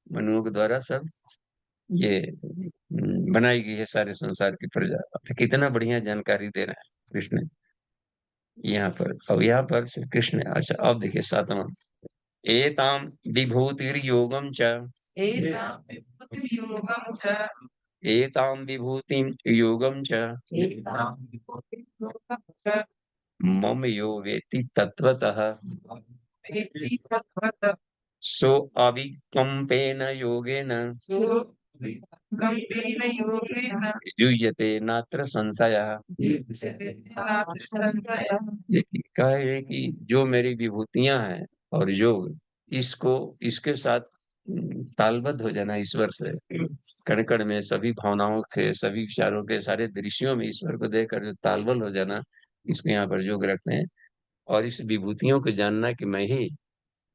मनुओं के द्वारा सब ये बनाई गई है, सारे संसार की प्रजा। तो कितना बढ़िया जानकारी दे रहे हैं कृष्ण यहाँ पर। अब यहाँ पर श्री कृष्ण, अच्छा अब देखिए 7वां, एताम विभूतिर्योगम च, एताम विभूतिर्योगम च, एताम विभूतिम योगम च, एताम विभूतिर्योगम च, मम यो वेति तत्वतः, वेति तत्वतः, सो अविकम्पेन योगेन, गम्भीर योगेन युज्यते नात्र संशयः। देखिए, कहे कि जो मेरी विभूतियां हैं और योग, इसको, इसके साथ तालबद्ध हो जाना ईश्वर से। कण कण में सभी भावनाओं के, सभी विचारों के, सारे दृश्यों में ईश्वर को देखकर जो तालबद्ध हो जाना, इसको यहाँ पर योग रखते हैं। और इस विभूतियों को जानना कि मैं ही,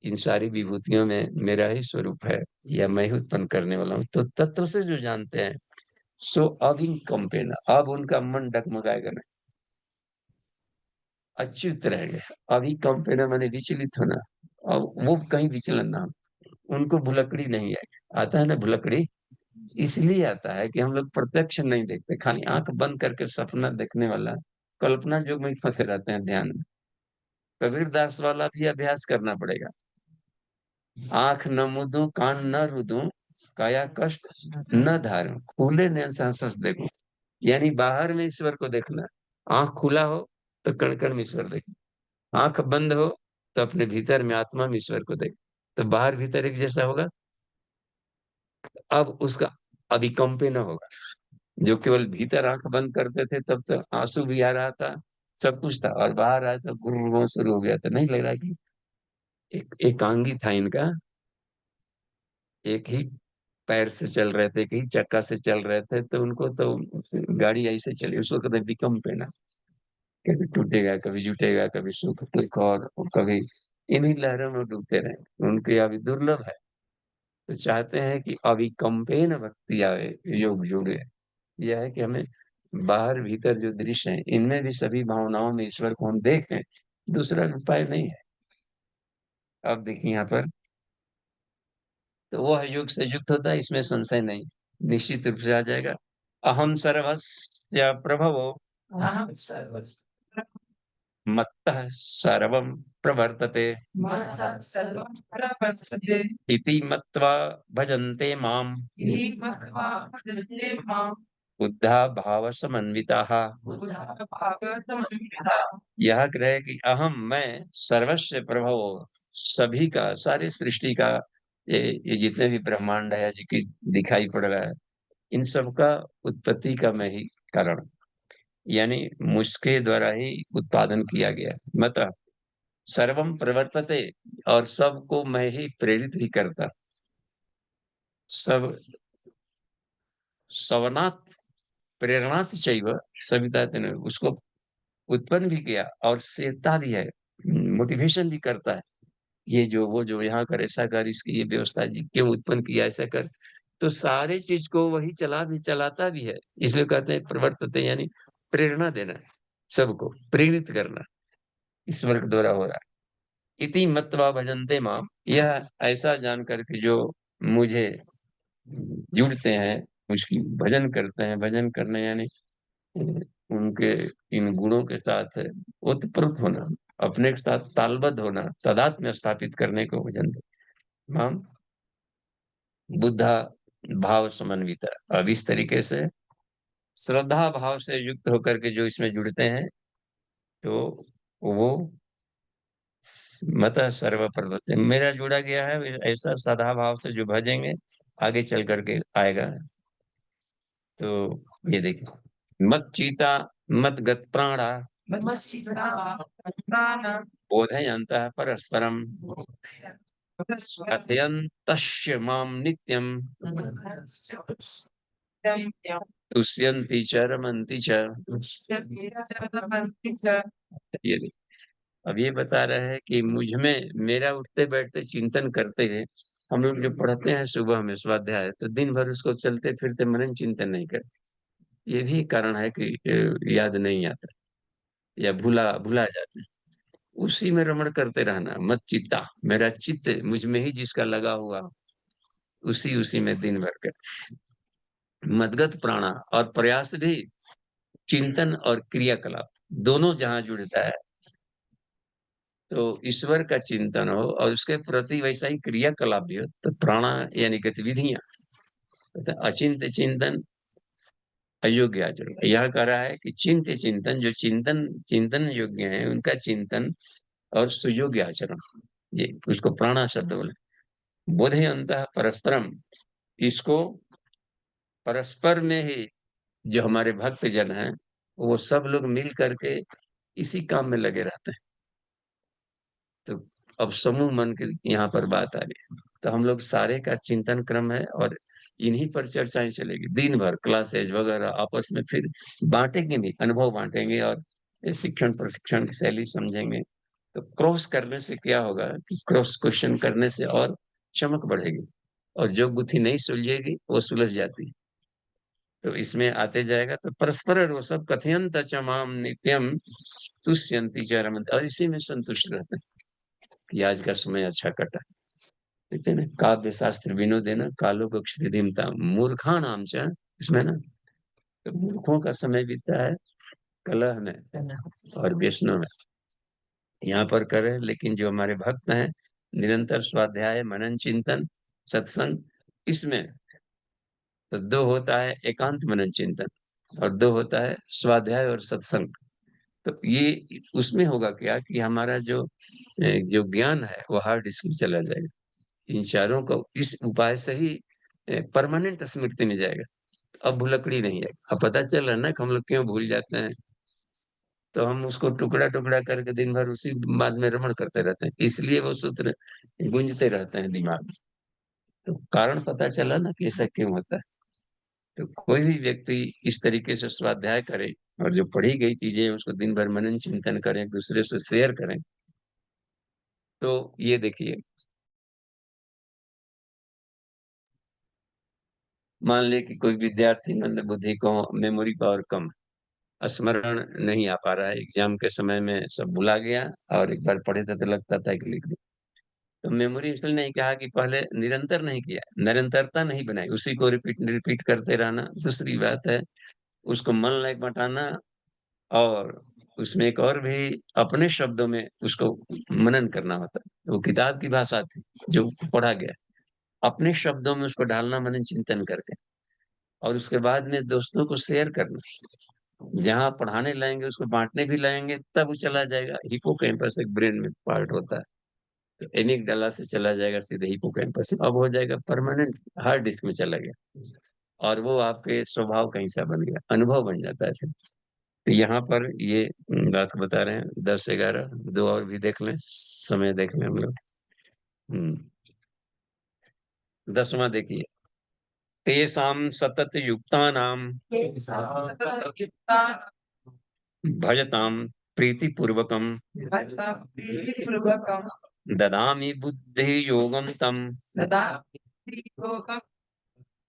इन सारी विभूतियों में मेरा ही स्वरूप है, या मैं ही उत्पन्न करने वाला हूँ। तो तत्व से जो जानते हैं, सो अविकम्पेन, अब उनका मन डगमगाएगा नहीं, अच्युत रहेंगे। अविकम्पेन माने विचलित होना, और वो कहीं विचलन ना हो। उनको भुलकड़ी नहीं आएगी। आता है ना भुलकड़ी, इसलिए आता है कि हम लोग प्रत्यक्ष नहीं देखते, खाली आंख बंद करके सपना देखने वाला, कल्पना जो में फंसे रहते हैं ध्यान में। कबीरदास वाला भी अभ्यास करना पड़ेगा। आंख न मूंदूं, कान न रूदूं, काया कष्ट न धारूं, खुले नयन सहसा देखो। यानी बाहर में ईश्वर को देखना। आंख खुला हो तो कण कण में ईश्वर देखना, आंख बंद हो तो अपने भीतर में आत्मा में ईश्वर को देख। तो बाहर भीतर एक जैसा होगा। अब उसका अभिकम्पे न होगा। जो केवल भीतर आंख बंद करते थे तब तो आंसू भी आ रहा था, सब कुछ था, और बाहर आया तो गुर्र शुरू हो गया था। नहीं लग रहा कि एकांगी था इनका, एक ही पैर से चल रहे थे, एक ही चक्का से चल रहे थे, तो उनको तो गाड़ी ऐसे चली। उसको कहते विकम्पेन। कभी टूटेगा, कभी जुटेगा, कभी सुख दुख, और कभी इन्हीं लहरों में डूबते रहे। उनके अभी दुर्लभ है। तो चाहते हैं कि अविकम्पेन भक्ति आवे, योग जुड़े। यह है कि हमें बाहर भीतर जो दृश्य है, इनमें भी सभी भावनाओं में ईश्वर को हम देखें। दूसरा उपाय नहीं है। अब देखिए यहाँ पर, तो वह योग से युक्त होता है, इसमें संशय नहीं, निश्चित रूप से आ जाएगा। अहम सर्वस्य प्रभवो, अहम सर्वस्य मत्तः सर्वं प्रवर्तते, मत्तः सर्वं प्रवर्तते इति मत्वा भजन्ते माम्, इति मत्वा भजन्ते माम् बुद्धा भाव समन्विताः, बुद्धा भाव समन्विताः। यह ग्रह कि अहम, मैं, सर्वस्य प्रभव, सभी का, सारी सृष्टि का, ये जितने भी ब्रह्मांड है जो कि दिखाई पड़ रहा है, इन सब का उत्पत्ति का मैं ही कारण, यानी मुझके द्वारा ही उत्पादन किया गया। मतलब सर्वम प्रवर्तते, और सबको मैं ही प्रेरित भी करता। सब सवनात् प्रेरणात् चैव सविता ने उसको उत्पन्न भी किया, और सेता भी है, मोटिवेशन भी करता है। ये जो वो जो यहाँ कर, ऐसा कर, इसकी ये व्यवस्था जी क्यों उत्पन्न किया, ऐसा कर। तो सारे चीज को वही चलाता भी है। इसलिए कहते हैं प्रवर्तते, यानी प्रेरणा देना, सबको प्रेरित करना ईश्वर के द्वारा हो रहा है। इति मत्वा भजन्ते माम, यह ऐसा जान करके जो मुझे जुड़ते हैं, उसकी भजन करते हैं। भजन करने यानी उनके इन गुणों के साथ ओतप्रोत होना, अपने के साथ तालबद्ध होना, तादात्म्य स्थापित करने को भजन माम बुद्धा भाव समन्विता। अब इस तरीके से श्रद्धा भाव से युक्त होकर के जो इसमें जुड़ते हैं, तो वो मत सर्वप्रवृत्ति मेरा जुड़ा गया है, ऐसा सदा भाव से जो भजेंगे आगे चल करके आएगा। तो ये देखिए, मत चीता मत गत प्राणा बोधयन्तः परस्परम कथयन्तश्च माम नित्यम तुष्यन्ति च रमन्ति च। ये देखिए, अब ये बता रहे हैं कि मुझ में मेरा उठते बैठते चिंतन करते हैं। हम लोग जो पढ़ते हैं सुबह में स्वाध्याय, तो दिन भर उसको चलते फिरते मनन चिंतन नहीं करते। ये भी कारण है कि याद नहीं आता या भूला भूला जाता है। उसी में रमण करते रहना, मत चित्ता, मेरा चित्त मुझ में ही जिसका लगा हुआ, उसी उसी में दिन भर कर मदगत प्राणा, और प्रयास भी चिंतन और क्रियाकलाप दोनों जहां जुड़ता है, तो ईश्वर का चिंतन हो और उसके प्रति वैसा ही क्रियाकलाप भी हो, तो प्राणा यानी गतिविधियां, तो अचिंत चिंतन अयोग्य आचरण। यह कह रहा है कि चिंत चिंतन, जो चिंतन चिंतन योग्य है उनका चिंतन और सुयोग्य आचरण, ये उसको प्राणा शब्द बोले। बोधे अंत परस्परम, इसको परस्पर में ही जो हमारे भक्त जन हैं, वो सब लोग मिल करके इसी काम में लगे रहते हैं। तो अब समूह मन की यहाँ पर बात आ रही है, तो हम लोग सारे का चिंतन क्रम है और इन्हीं पर चर्चाएं चलेगी दिन भर, क्लासेज वगैरह आपस में फिर बांटेंगे भी, अनुभव बांटेंगे और शिक्षण प्रशिक्षण की शैली समझेंगे। तो क्रॉस करने से क्या होगा कि क्रॉस क्वेश्चन करने से और चमक बढ़ेगी, और जो गुत्थी नहीं सुलझेगी वो सुलझ जाती है। तो इसमें आते जाएगा, तो परस्पर वो सब कथयंत च माम नित्यम तुष्यन्ति च रमन्ति, और इसी में संतुष्ट रहते हैं कि आज का समय अच्छा कटा। देखते हैं ना, काव्य शास्त्र विनोद है ना, कालो कक्षिधिमता मूर्खा नाम च, इसमें ना, तो मूर्खों का समय बीतता है कलह में और व्यसनों में। यहाँ पर करें, लेकिन जो हमारे भक्त हैं निरंतर स्वाध्याय मनन चिंतन सत्संग, इसमें तो दो होता है एकांत मनन चिंतन और दो होता है स्वाध्याय और सत्संग। तो ये उसमें होगा क्या कि हमारा जो ज्ञान है वो हार्ड डिस्क में चला जाएगा। इन चारों को इस उपाय से ही परमानेंट स्मृति में जाएगा। अब भुलकड़ी नहीं है। अब पता चल रहा है ना कि हम लोग क्यों भूल जाते हैं, तो हम उसको टुकड़ा टुकड़ा करके दिन भर उसी बात में रमण करते रहते हैं, इसलिए वो सूत्र गूंजते रहते हैं दिमाग में। तो कारण पता चला ना कि ऐसा क्यों होता है। तो कोई भी व्यक्ति इस तरीके से स्वाध्याय करे और जो पढ़ी गई चीजें उसको दिन भर मनन चिंतन करें, एक दूसरे से शेयर करें, तो ये देखिए, मान ले कि कोई विद्यार्थी मंद बुद्धि को, मेमोरी पावर कम, स्मरण नहीं आ पा रहा है, एग्जाम के समय में सब भुला गया, और एक बार पढ़े थे तो लगता था कि लिख दिया। तो मेमोरी इसलिए नहीं कहा कि पहले निरंतर नहीं किया, निरंतरता नहीं बनाई, उसी को रिपीट रिपीट करते रहना। दूसरी बात है उसको मन लायक बटाना, और उसमें एक और भी अपने शब्दों में उसको मनन करना होता है। वो किताब की भाषा थी जो पढ़ा गया, अपने शब्दों में उसको ढालना मनन चिंतन करके, और उसके बाद में दोस्तों को शेयर करना। जहाँ पढ़ाने लाएंगे उसको बांटने भी लाएंगे, तब वो चला जाएगा। हिपोकैम्पस एक ब्रेन में पार्ट होता है, तो एमिगडाला से चला जाएगा सीधे हिपोकैम्पस, अब हो जाएगा परमानेंट हार्ड डिस्क में चला गया, और वो आपके स्वभाव का हिस्सा बन गया, अनुभव बन जाता है फिर। तो यहाँ पर ये बात बता रहे हैं 10-11, दो और भी देख लें, समय देख लें हम लोग। 10वां देखिए, तेषां सतत युक्तानां भजतां प्रीतिपूर्वकं ददामि बुद्धि योगं तम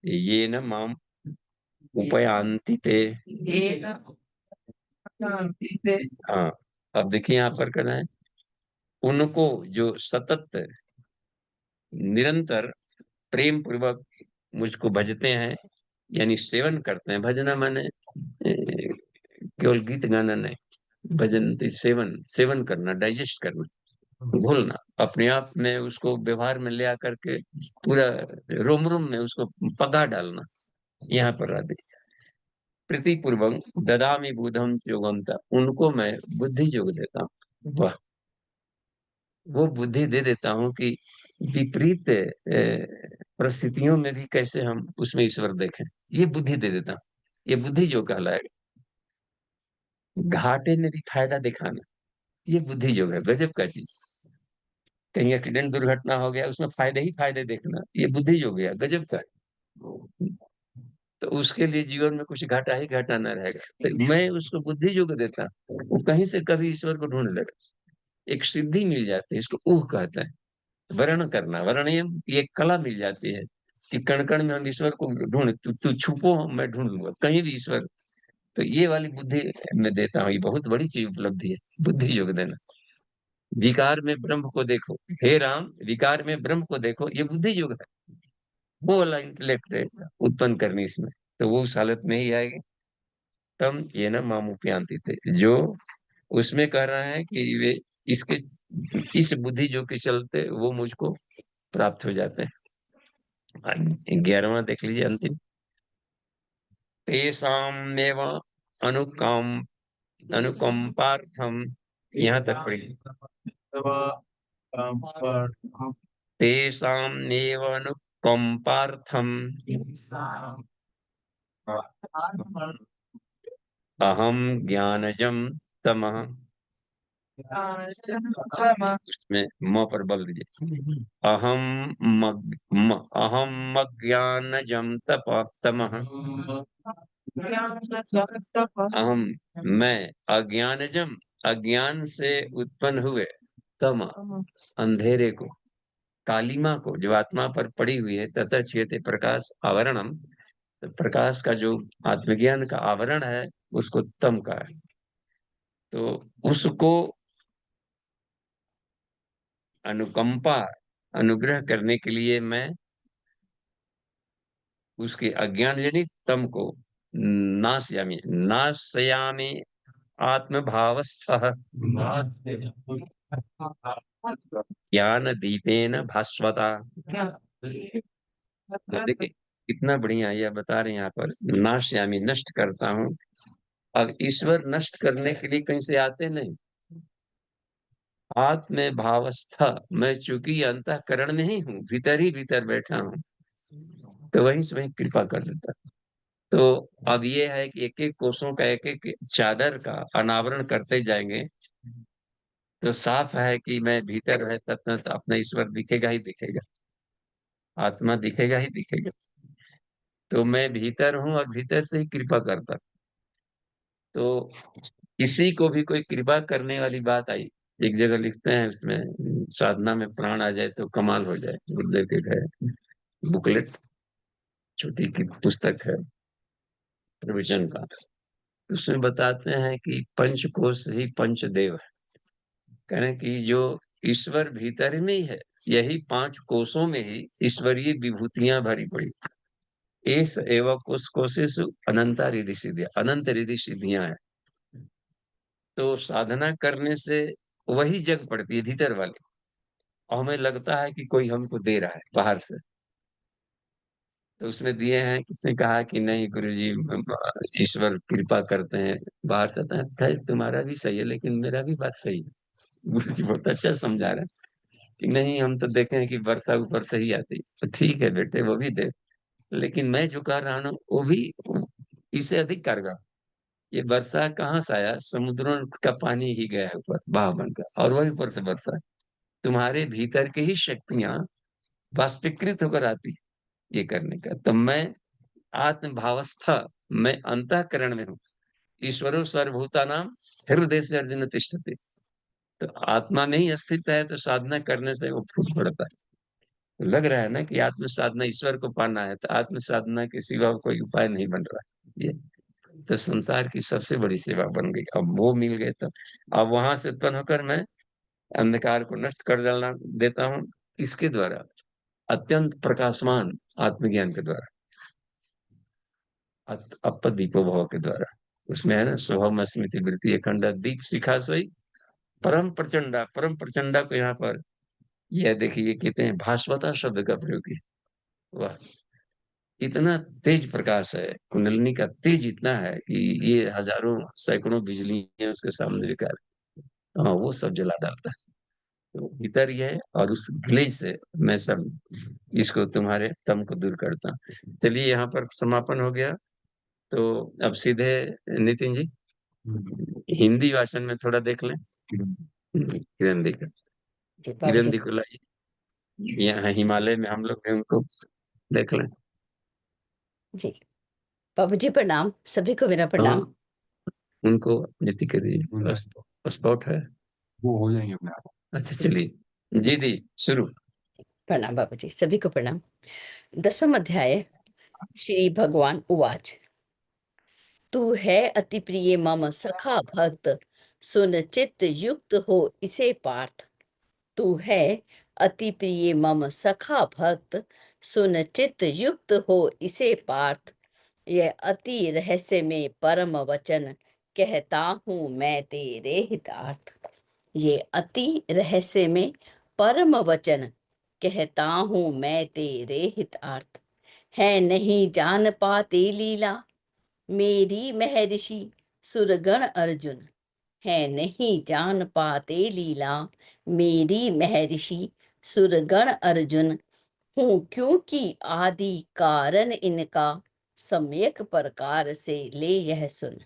येन माम उपयान्ति ते। हाँ, अब देखिए यहाँ पर करना है, उनको जो सतत निरंतर प्रेम पूर्वक मुझको भजते हैं, यानी सेवन करते हैं। भजना माने केवल गीत गाना नहीं, भजन सेवन, सेवन करना, डाइजेस्ट करना, घोलना, अपने आप में उसको व्यवहार में ले आकर के पूरा रोम रोम में उसको पगा डालना। यहाँ पर राधे प्रीति पूर्वक ददामी बुधम योगमता, उनको मैं बुद्धि योग देता हूँ। वाह, वो बुद्धि दे देता हूँ कि विपरीत परिस्थितियों में भी कैसे हम उसमें ईश्वर देखें, ये बुद्धि दे देता हूँ। ये बुद्धि जो कहलाएगा। घाटे में भी फायदा दिखाना, ये बुद्धि योग है। गजब का चीज। कहीं एक्सीडेंट दुर्घटना हो गया, उसमें फायदे ही फायदे देखना, ये बुद्धि योग है। गजब का। तो उसके लिए जीवन में कुछ घाटा ही घाटा ना रहेगा, तो मैं उसको बुद्धि योग देता हूं। वो कहीं से कभी ईश्वर को ढूंढ लेगा, एक सिद्धि मिल जाती है, इसको ऊह कहते हैं। वर्ण करना, वर्णयम की एक कला मिल जाती है कि कण कण में हम ईश्वर को ढूंढ, तू छुपो मैं ढूंढ लूंगा कहीं भी ईश्वर। तो ये वाली बुद्धि मैं देता हूँ, ये बहुत बड़ी चीज उपलब्धि है, बुद्धि योग देना। विकार में ब्रह्म को देखो, हे राम विकार में ब्रह्म को देखो, ये बुद्धि योग है। वो वाला इंटेलेक्ट है उत्पन्न करनी इसमें, तो वो उस हालत में ही आएगी। तम ये ना मामुप्यांति थे, जो उसमें कह रहा है कि वे इसके, इस बुद्धि योग के चलते वो मुझको प्राप्त हो जाते हैं। 11वां देख लीजिए, अंतिम। तेषामेव अनुकम अनुकंपार्थम, यहाँ तक पढ़ी। तेषामेव अनुकंपार्थम अहम ज्ञानजम तमः, उसमें म पर बल दीजिए। अहम अज्ञानजम तमः, अहम मैं, अज्ञानजम अज्ञान से उत्पन्न हुए, तम अंधेरे को, कालिमा को जो आत्मा पर पड़ी हुई है, तथा चेते प्रकाश आवरणम, तो प्रकाश का जो आत्मज्ञान का आवरण है उसको तम का है। तो उसको अनुकंपा, अनुग्रह करने के लिए मैं उसके अज्ञान यानी तम को नाशयामी आत्मभावस्थ ज्ञान दीपेन भास्वता। तो देखिए कितना बढ़िया यह बता रहे हैं यहाँ पर, नाशयामी नष्ट करता हूँ। अब ईश्वर नष्ट करने के लिए कहीं से आते नहीं, आत्म भावस्थ, मैं चूंकि अंतःकरण में ही हूँ, भीतर ही भीतर बैठा हूँ, तो वहीं से वहीं कृपा कर देता। तो अब ये है कि एक एक कोषों का, एक एक चादर का अनावरण करते जाएंगे, तो साफ है कि मैं भीतर है तब तक अपना ईश्वर दिखेगा ही दिखेगा, आत्मा दिखेगा ही दिखेगा। तो मैं भीतर हूं और भीतर से ही कृपा करता। तो किसी को भी कोई कृपा करने वाली बात आई, एक जगह लिखते हैं उसमें, साधना में प्राण आ जाए तो कमाल हो जाए। गुरुदेव के है बुकलेट, छोटी की पुस्तक है प्रवचन का, उसमें बताते हैं कि पंचकोश ही पंचदेव है। कह रहे हैं कि जो ईश्वर भीतर में ही है, यही 5 कोशों में ही ईश्वरीय विभूतियां भरी पड़ी। एस एवं कोश कोशिश अनंता रिधि सिद्धियां, अनंत रिधि सिद्धियां हैं। तो साधना करने से वही जग पड़ती है भीतर वाली, और हमें लगता है कि कोई हमको दे रहा है बाहर से। तो उसमें दिए हैं, किसने कहा कि नहीं गुरुजी ईश्वर कृपा करते हैं बाहर से, है तुम्हारा भी सही है लेकिन मेरा भी बात सही है। गुरुजी बहुत अच्छा समझा रहे हैं कि नहीं, हम तो देखे हैं कि वर्षा ऊपर से ही आती, तो ठीक है बेटे वो भी दे, लेकिन मैं जो कर रहा हूँ वो भी इससे अधिक कारगर। ये वर्षा कहाँ से आया, समुद्रों का पानी ही गया है ऊपर बहा बनकर, और वही ऊपर से वर्षा है। तुम्हारे भीतर की ही शक्तियां वाष्पीकृत होकर आती है ये करने का। तो मैं आत्मभावस्था, मैं अंतःकरण में हूँ। ईश्वरो सर्वभूता नाम हृदय से अर्जुन तिष्ठति। तो आत्मा में ही स्थित है, तो साधना करने से वो फूट पड़ता है। तो लग रहा है ना कि आत्म साधना ईश्वर को पाना है, तो आत्म साधना के सिवा कोई उपाय नहीं बन रहा है। ये तो संसार की सबसे बड़ी सेवा बन गई, अब वो मिल गए। तो अब वहां से उत्पन्न होकर मैं अंधकार को नष्ट कर डालना देता हूँ। इसके द्वारा अत्यंत प्रकाशमान आत्मज्ञान के द्वारा, अपदीपो भाव के द्वारा। उसमें है ना, सोहम स्मृति वृत्ति अखंड दीप शिखा सोई परम प्रचंडा। परम प्रचंडा को यहाँ पर यह देखिए कहते हैं, भास्वता शब्द का प्रयोग किया। वाह, इतना तेज प्रकाश है, कुंडलिनी का तेज इतना है कि ये हजारों सैकड़ों बिजली उसके सामने बेकार। हाँ, वो सब जला डालता है। तो भीतर ये है, और उस ग्लेज से मैं सब इसको तुम्हारे तम को दूर करता हूँ। चलिए, यहाँ पर समापन हो गया। तो अब सीधे नितिन जी हिंदी भाषण में थोड़ा देख लें। किरण दी का, किरण बाबूजी। दी को लाइए, यहाँ हिमालय में हम लोग हैं, उनको देख लें। जी बाबूजी प्रणाम, सभी को मेरा हाँ, प्रणाम। उनको नीति के दीजिए, स्पॉट है, वो हो जाएंगे अपने आप। अच्छा चलिए जी दी, शुरू। प्रणाम बाबूजी, सभी को प्रणाम। 10वां अध्याय। श्री भगवान उवाच। तू है अति प्रिय मम सखा भक्त, सुन चित्त युक्त हो इसे पार्थ। तू है अति प्रिय मम सखा भक्त, सुन चित्त युक्त हो इसे पार्थ। यह अति रहस्य में परम वचन, कहता हूँ मैं तेरे हितार्थ। ये अति रहस्य में परम वचन, कहता हूँ मैं तेरे हितार्थ। है नहीं जान पाते लीला, मेरी महर्षि सुरगण अर्जुन। है नहीं जान पाते लीला, मेरी महर्षि सुरगण अर्जुन। हूँ क्योंकि आदि कारण इनका, सम्यक प्रकार से ले यह सुन।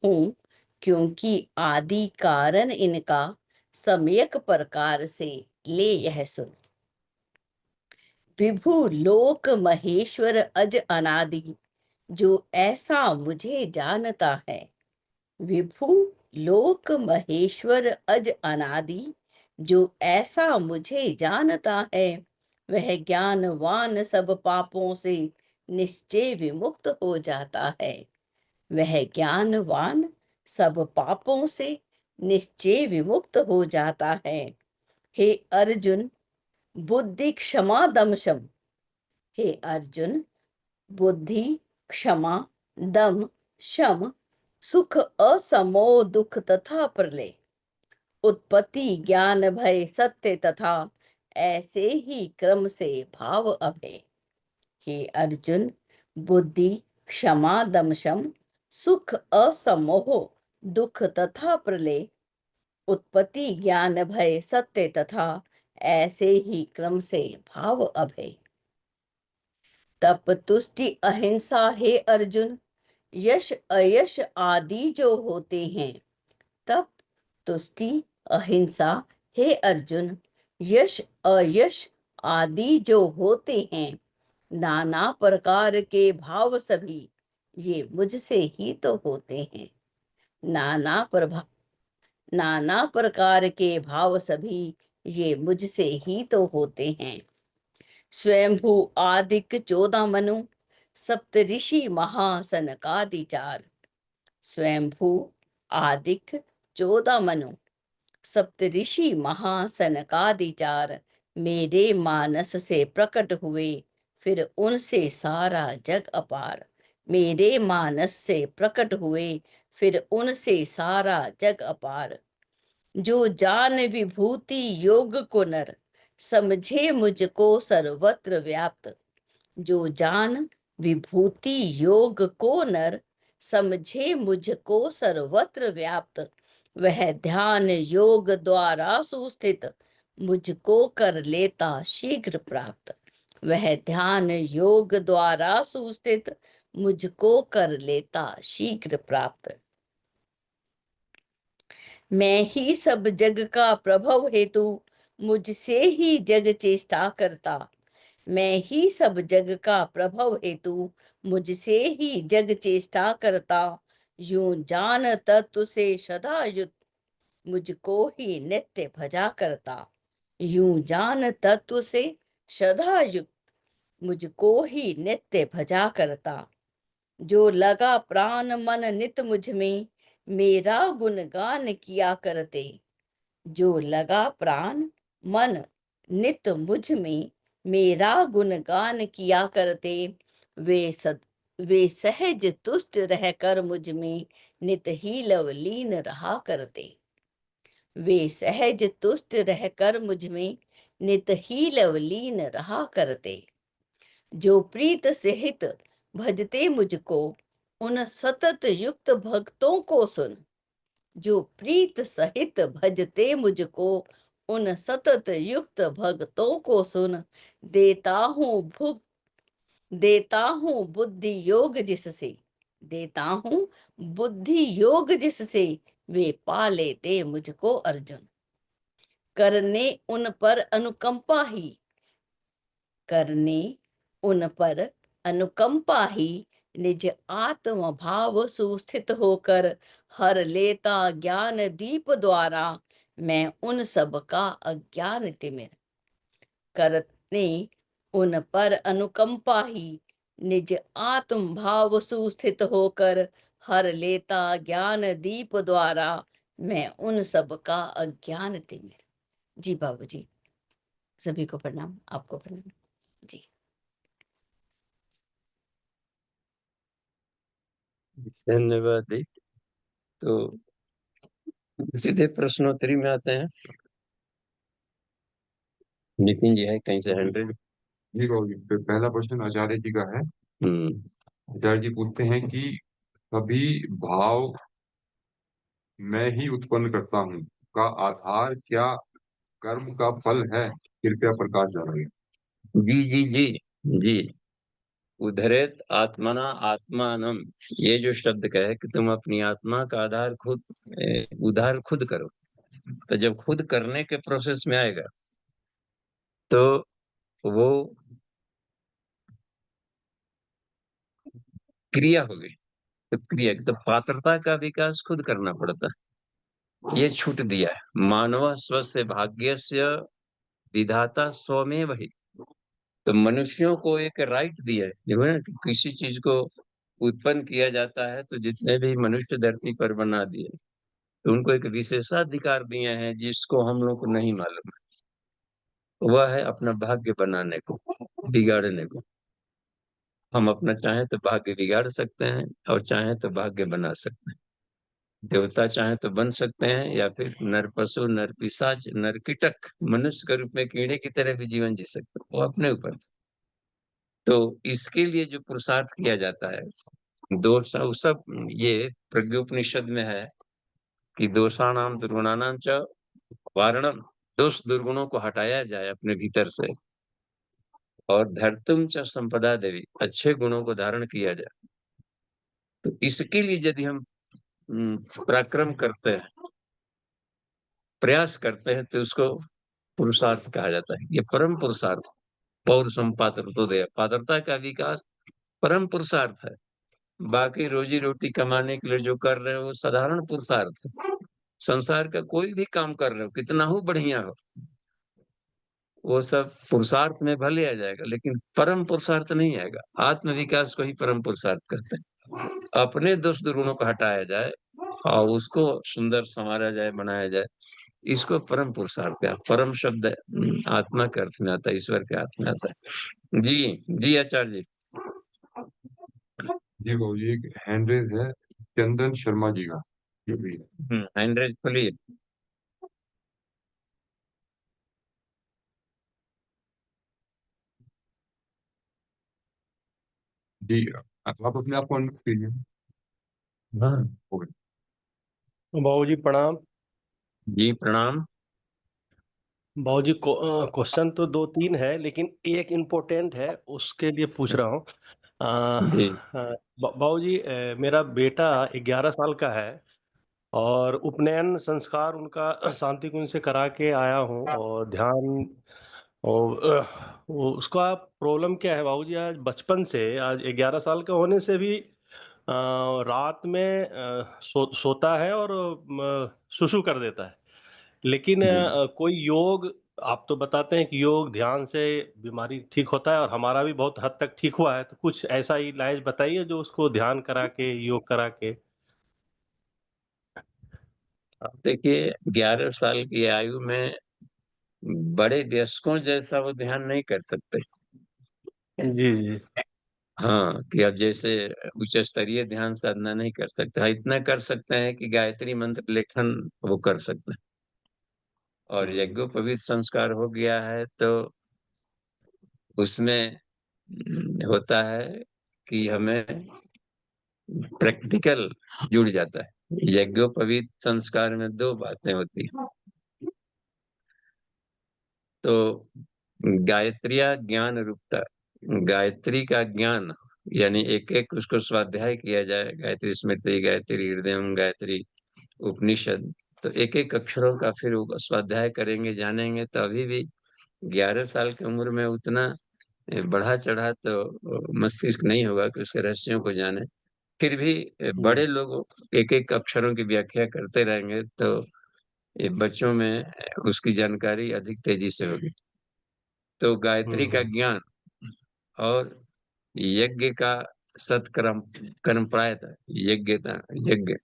हूँ क्योंकि आदि कारण इनका, सम्यक प्रकार से ले यह सुन। विभु लोक महेश्वर अज अनादि, जो ऐसा मुझे जानता है। विभु लोक महेश्वर अज अनादि, जो ऐसा मुझे जानता है। वह ज्ञानवान सब पापों से निश्चय विमुक्त हो जाता है। वह ज्ञानवान सब पापों से निश्चय विमुक्त हो जाता है। हे अर्जुन, बुद्धि क्षमा दम शम। हे अर्जुन, बुद्धि क्षमा दम शम, सुख असमो दुख तथा प्रलय, उत्पत्ति ज्ञान भय सत्य तथा, ऐसे ही क्रम से भाव अभय। हे अर्जुन, बुद्धि क्षमा दम शम, सुख असमोह दुख तथा प्रलय, उत्पत्ति ज्ञान भय सत्य तथा, ऐसे ही क्रम से भाव अभय। तप तुष्टि अहिंसा हे अर्जुन, यश अयश आदि जो होते हैं। तप तुष्टि अहिंसा हे अर्जुन, यश अयश आदि जो होते हैं। नाना प्रकार के भाव सभी, ये मुझसे ही तो होते हैं। नाना प्रकार के भाव सभी, ये मुझसे ही तो होते हैं। स्वयंभू आदिक 14 मनु, सप्तऋषि महासनकादि चार। स्वयंभू आदिक 14 मनु, सप्तऋषि महासनकादि चार, मेरे मानस से प्रकट हुए, फिर उनसे सारा जग अपार। मेरे मानस से प्रकट हुए, फिर उनसे सारा जग अपार। जो जान विभूति योग को नर, समझे मुझको सर्वत्र व्याप्त। जो जान विभूति योग को नर, समझे मुझको सर्वत्र व्याप्त। वह ध्यान योग द्वारा सुस्थित, मुझको कर लेता शीघ्र प्राप्त। वह ध्यान योग द्वारा सुस्थित, मुझको कर लेता शीघ्र प्राप्त। मैं ही सब जग का प्रभव हेतु, मुझसे ही जग चेष्टा करता। मैं ही सब जग का प्रभव हेतु, मुझसे ही जग चेष्टा करता। यूं जान तत्व से सदा युक्त, मुझको ही नित्य भजा करता। यूं जान तत्व से सदा युक्त, मुझको ही नित्य भजा करता। जो लगा प्राण मन नित मुझ में, मेरा गुणगान किया करते। जो लगा प्राण मन नित मुझ में, मेरा गुणगान किया करते। वे सहज तुष्ट रहकर मुझ में नित ही लवलीन रहा करते। वे सहज तुष्ट रहकर मुझ में नित ही लवलीन रहा करते। जो प्रीत सहित भजते मुझको, उन सतत युक्त भक्तों को सुन। जो प्रीत सहित भजते मुझको, उन सतत युक्त भक्तों को सुन। देता हूँ भुक देता हूँ बुद्धि योग जिससे, देता हूँ बुद्धि योग जिससे, वे पा लेते मुझको अर्जुन। करने उन पर अनुकंपा ही, करने उन पर अनुकंपा ही, निज आत्म भाव सुस्थित होकर हर लेता ज्ञान दीप द्वारा, मैं उन सब का अज्ञान तिमिर। करने उन पर अनुकंपा ही, निज आत्म भाव सुस्थित होकर हर लेता ज्ञान दीप द्वारा, मैं उन सब का अज्ञान तिमिर। जी बाबूजी, सभी को प्रणाम, आपको प्रणाम जी। धन्यवाद जी। तो सीधे प्रश्नोत्तरी में आते हैं। नितिन जी है कहीं से 100। जी बाबू जी, पहला प्रश्न आचार्य जी का है। आचार्य जी पूछते हैं कि सभी भाव मैं ही उत्पन्न करता हूँ का आधार क्या कर्म का फल है? कृपया प्रकाश डालें। जी जी जी जी। उधरेत आत्मना आत्मानम, ये जो शब्द का है कि तुम अपनी आत्मा का आधार खुद उधार खुद करो। तो जब खुद करने के प्रोसेस में आएगा तो वो क्रिया होगी। तो क्रिया तो पात्रता का विकास खुद करना पड़ता है। ये छूट दिया है, मानव स्वस्य भाग्यस्य विधाता स्वमेव ही। तो मनुष्यों को एक राइट दिया है, जो है ना कि किसी चीज को उत्पन्न किया जाता है। तो जितने भी मनुष्य धरती पर बना दिए, तो उनको एक विशेषाधिकार दिए हैं जिसको हम लोग को नहीं मालूम है। वह है अपना भाग्य बनाने को, बिगाड़ने को। हम अपना चाहें तो भाग्य बिगाड़ सकते हैं और चाहें तो भाग्य बना सकते हैं। देवता चाहे तो बन सकते हैं, या फिर नर पशु, नर पिशाच, नर कीटक, मनुष्य के रूप में कीड़े की तरह भी जीवन जी सकते हैं। वो अपने ऊपर। तो इसके लिए जो पुरुषार्थ किया जाता है, दोष सब ये प्रज्ञोपनिषद में है कि दोषाणाम दुर्गुणानाम च वारणम, दोष दुर्गुणों को हटाया जाए अपने भीतर से, और धर्तुम च संपदा देवी, अच्छे गुणों को धारण किया जाए। तो इसके लिए यदि हम पराक्रम करते हैं, प्रयास करते हैं, तो उसको पुरुषार्थ कहा जाता है। ये परम पुरुषार्थ, पौरुषम पात्रतोदय, पात्रता का विकास परम पुरुषार्थ है। बाकी रोजी रोटी कमाने के लिए जो कर रहे हो वो साधारण पुरुषार्थ है। संसार का कोई भी काम कर रहे हो, कितना हो बढ़िया हो, वो सब पुरुषार्थ में भले आ जाएगा, लेकिन परम पुरुषार्थ नहीं आएगा। आत्म विकास को ही परम पुरुषार्थ करते हैं। अपने दोष दुर्गुणों को हटाया जाए और उसको सुंदर संवारा जाए, बनाया जाए, इसको परम पुरुषार्थ है। परम शब्द आत्मा के अर्थ में आता है, ईश्वर के अर्थ में आता है। जी जी आचार्य जी। जी बाबू जी, एक हैंड रेज है चंदन शर्मा जी का। हैंड रेज खोलिए। जी, आप अपने आप को अनम्यूट कीजिए। हाँ हो गया। बाबूजी प्रणाम। जी प्रणाम। बाबूजी क्वेश्चन तो 2-3 है, लेकिन एक इम्पोर्टेंट है, उसके लिए पूछ रहा हूँ। जी बाबूजी, मेरा बेटा 11 साल का है और उपनयन संस्कार उनका शांति कुंज से करा के आया हूँ, और ध्यान और उसका प्रॉब्लम क्या है बाबूजी, आज बचपन से, आज 11 साल का होने से भी रात में सोता है और सुसु कर देता है। लेकिन कोई योग, आप तो बताते हैं कि योग ध्यान से बीमारी ठीक होता है, और हमारा भी बहुत हद तक ठीक हुआ है। तो कुछ ऐसा इलाज बताइए जो उसको ध्यान करा के, योग करा के। देखिए 11 साल की आयु में बड़े वयस्कों जैसा वो ध्यान नहीं कर सकते। जी, जी। हाँ, कि अब जैसे उच्च स्तरीय ध्यान साधना नहीं कर सकते। हाँ, इतना कर सकते हैं कि गायत्री मंत्र लेखन वो कर सकते हैं। और यज्ञोपवीत संस्कार हो गया है तो उसमें होता है कि हमें प्रैक्टिकल जुड़ जाता है। यज्ञोपवीत संस्कार में दो बातें होती हैं। तो गायत्रिया ज्ञान रूपता, गायत्री का ज्ञान, यानी एक एक उसको स्वाध्याय किया जाए, गायत्री स्मृति, गायत्री हृदयम, गायत्री उपनिषद, तो एक एक अक्षरों का फिर वो स्वाध्याय करेंगे, जानेंगे, तो अभी भी 11 साल की उम्र में उतना बढ़ा चढ़ा तो मस्तिष्क नहीं होगा कि उसके रहस्यों को जाने। फिर भी बड़े लोग एक एक अक्षरों की व्याख्या करते रहेंगे तो ये बच्चों में उसकी जानकारी अधिक तेजी से होगी। तो गायत्री का ज्ञान और यज्ञ का सत्कर्म कर्मप्रायता, यज्ञता यज्ञ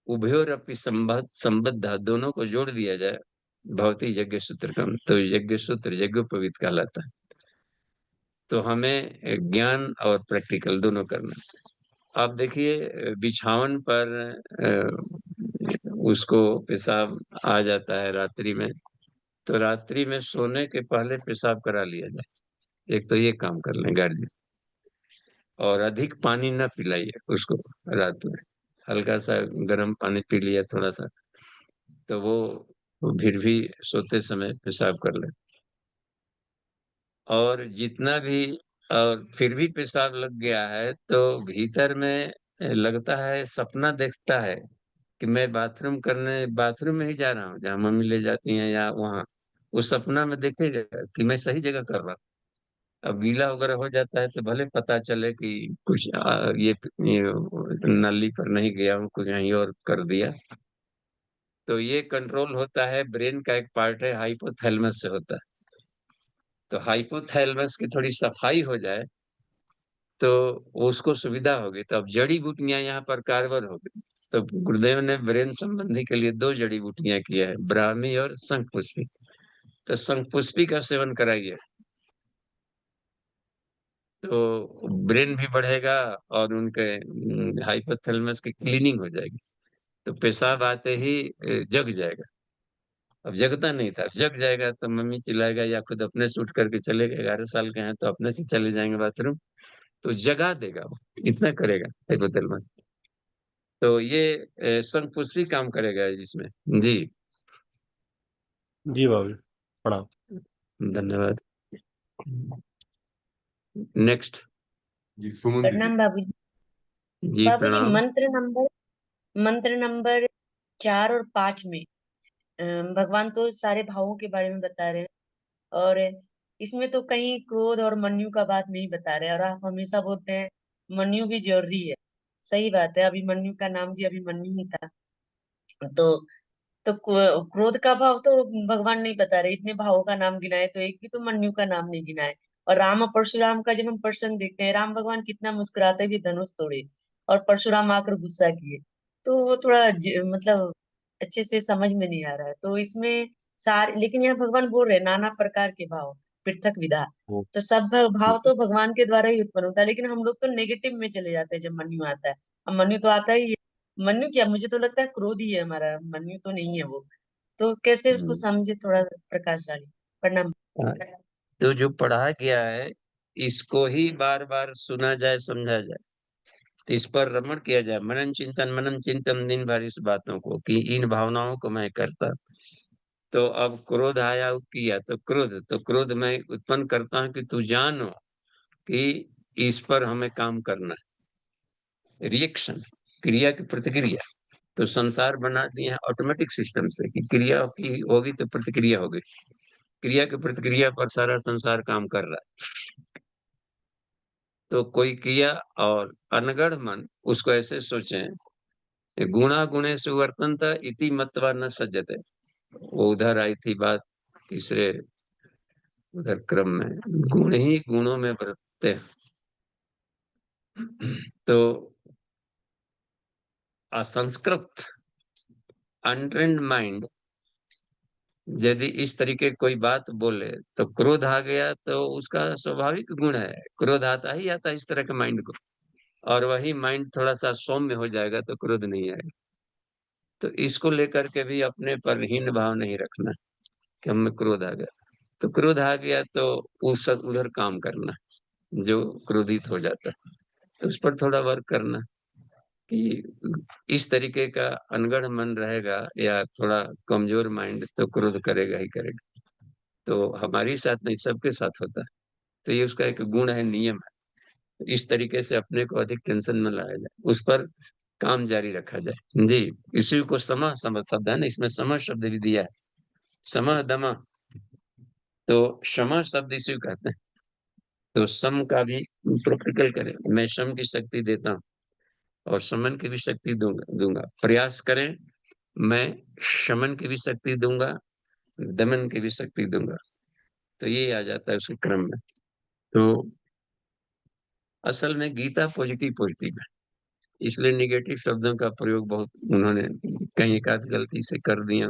उभयोरपि संबद्ध, दोनों को जोड़ दिया जाए, भवती यज्ञ सूत्रकम, तो यज्ञ सूत्र यज्ञोपवीत कहलाता है। तो हमें ज्ञान और प्रैक्टिकल दोनों करना है। अब देखिए बिछावन पर उसको पेशाब आ जाता है रात्रि में, तो रात्रि में सोने के पहले पेशाब करा लिया जाए। एक तो ये काम कर लें गार्जियन। और अधिक पानी न पिलाइए उसको रात में, हल्का सा गर्म पानी पी लिया थोड़ा सा, तो वो फिर भी सोते समय पेशाब कर ले। और जितना भी, और फिर भी पेशाब लग गया है तो भीतर में लगता है, सपना देखता है कि मैं बाथरूम में ही जा रहा हूँ जहाँ मम्मी ले जाती हैं या वहाँ, उस सपना में देखेगा कि मैं सही जगह कर रहा हूँ। अब गीला वगैरह हो जाता है तो भले पता चले कि कुछ ये नाली पर नहीं गया हूँ, कुछ कहीं और कर दिया। तो ये कंट्रोल होता है, ब्रेन का एक पार्ट है, हाइपोथैलेमस से होता है। तो हाइपोथैलेमस की थोड़ी सफाई हो जाए तो उसको सुविधा होगी। तो अब जड़ी बूटियां यहाँ पर कारगर होगी। तो गुरुदेव ने ब्रेन संबंधी के लिए दो जड़ी बूटियां किया है, ब्राह्मी और शंखपुष्पी। तो शंखपुष्पी का सेवन कराइए तो ब्रेन भी बढ़ेगा और उनके हाइपोथैलेमस की क्लीनिंग हो जाएगी। तो पेशाब आते ही जग जाएगा। अब जगता नहीं था, जग जाएगा तो मम्मी चिल्लाएगा या खुद अपने से उठ करके चलेगा, 11 साल के हैं तो अपने से चले जाएंगे बाथरूम, तो जगा देगा वो, इतना करेगा हाइपोथैलेमस। तो ये शंखपुष्पी काम करेगा जिसमें। जी जी बाबू, प्रणाम। धन्यवाद। नेक्स्ट। जी सुमन दीदी। प्रणाम बाबूजी। जी बाबूजी प्रणाम। मंत्र नंबर 4 और 5 में भगवान तो सारे भावों के बारे में बता रहे हैं, और इसमें तो कहीं क्रोध और मन्यु का बात नहीं बता रहे, और आप हमेशा बोलते हैं मन्यु भी जरूरी है। सही बात है, अभी मन्यु का नाम भी अभी मन्यु ही था। तो क्रोध का भाव तो भगवान नहीं बता रहे, इतने भावों का नाम गिनाए तो एक भी तो मन्यु का नाम नहीं गिनाए। और राम और परशुराम का जब हम प्रसंग देखते हैं, राम भगवान कितना मुस्कुराते हुए धनुष तोड़े और परशुराम आकर गुस्सा किए, तो वो थोड़ा मतलब अच्छे से समझ में नहीं आ रहा है। तो इसमें सारे, लेकिन यहाँ भगवान बोल रहे हैं नाना प्रकार के भाव, पृथक विधा। तो सब भाव तो भगवान के द्वारा ही उत्पन्न होता है, लेकिन हम लोग तो नेगेटिव में चले जाते हैं जब मन्यु आता है। अब मन्यु तो आता ही है, मन्यु क्या, मुझे तो लगता है क्रोध ही है हमारा, मन्यु तो नहीं है वो। तो कैसे उसको समझे, थोड़ा प्रकाशशाली। प्रणाम। तो जो पढ़ा गया है इसको ही बार बार सुना जाए, समझा जाए, तो इस पर रमण किया जाए, मनन चिंतन दिन भर इस बातों को, कि इन भावनाओं को मैं करता। तो अब क्रोध आया किया तो क्रोध मैं उत्पन्न करता हूं कि तू जानो कि इस पर हमें काम करना है। रिएक्शन, क्रिया की प्रतिक्रिया। तो संसार बना दिए हैं ऑटोमेटिक सिस्टम से कि क्रिया की होगी तो प्रतिक्रिया होगी, क्रिया की प्रतिक्रिया पर सारा संसार काम कर रहा है। तो कोई किया और अनगढ़ मन उसको ऐसे सोचें, गुणा गुणे सुवर्तनता इति मत्वा न सज्जते। वो उधर आई थी बात तीसरे उधर क्रम में, गुण ही गुणों में बरतते हैं। तो असंस्कृत अनट्रेन्ड माइंड यदि इस तरीके की कोई बात बोले तो क्रोध आ गया, तो उसका स्वाभाविक गुण है, क्रोध आता ही आता है इस तरह के माइंड को। और वही माइंड थोड़ा सा सौम्य हो जाएगा तो क्रोध नहीं आएगा। तो इसको लेकर के भी अपने पर हीन भाव नहीं रखना कि हमें क्रोध आ गया। तो क्रोध आ गया तो उस उधर काम करना, जो क्रोधित हो जाता है तो उस पर थोड़ा वर्क करना कि इस तरीके का अनगढ़ मन रहेगा या थोड़ा कमजोर माइंड तो क्रोध करेगा ही करेगा। तो हमारी साथ नहीं, सबके साथ होता है। तो ये उसका एक गुण है, नियम है। तो इस तरीके से अपने को अधिक टेंशन न लाया जाए, उस पर काम जारी रखा जाए जी। इसी को समः समः शब्द है ना, इसमें समः शब्द भी दिया है, समः दमः। तो क्षमा शब्द इसी को कहते हैं। तो सम का भी प्रैक्टिकल करें, मैं सम की शक्ति देता हूँ और शमन की भी शक्ति दूंगा। प्रयास करें, मैं शमन की भी शक्ति दूंगा, दमन की भी शक्ति दूंगा। तो ये आ जाता है उसके क्रम में। तो असल में गीता पॉजिटिव पॉजिटिव है, इसलिए निगेटिव शब्दों का प्रयोग बहुत उन्होंने कहीं एक आध गलती से कर दिया।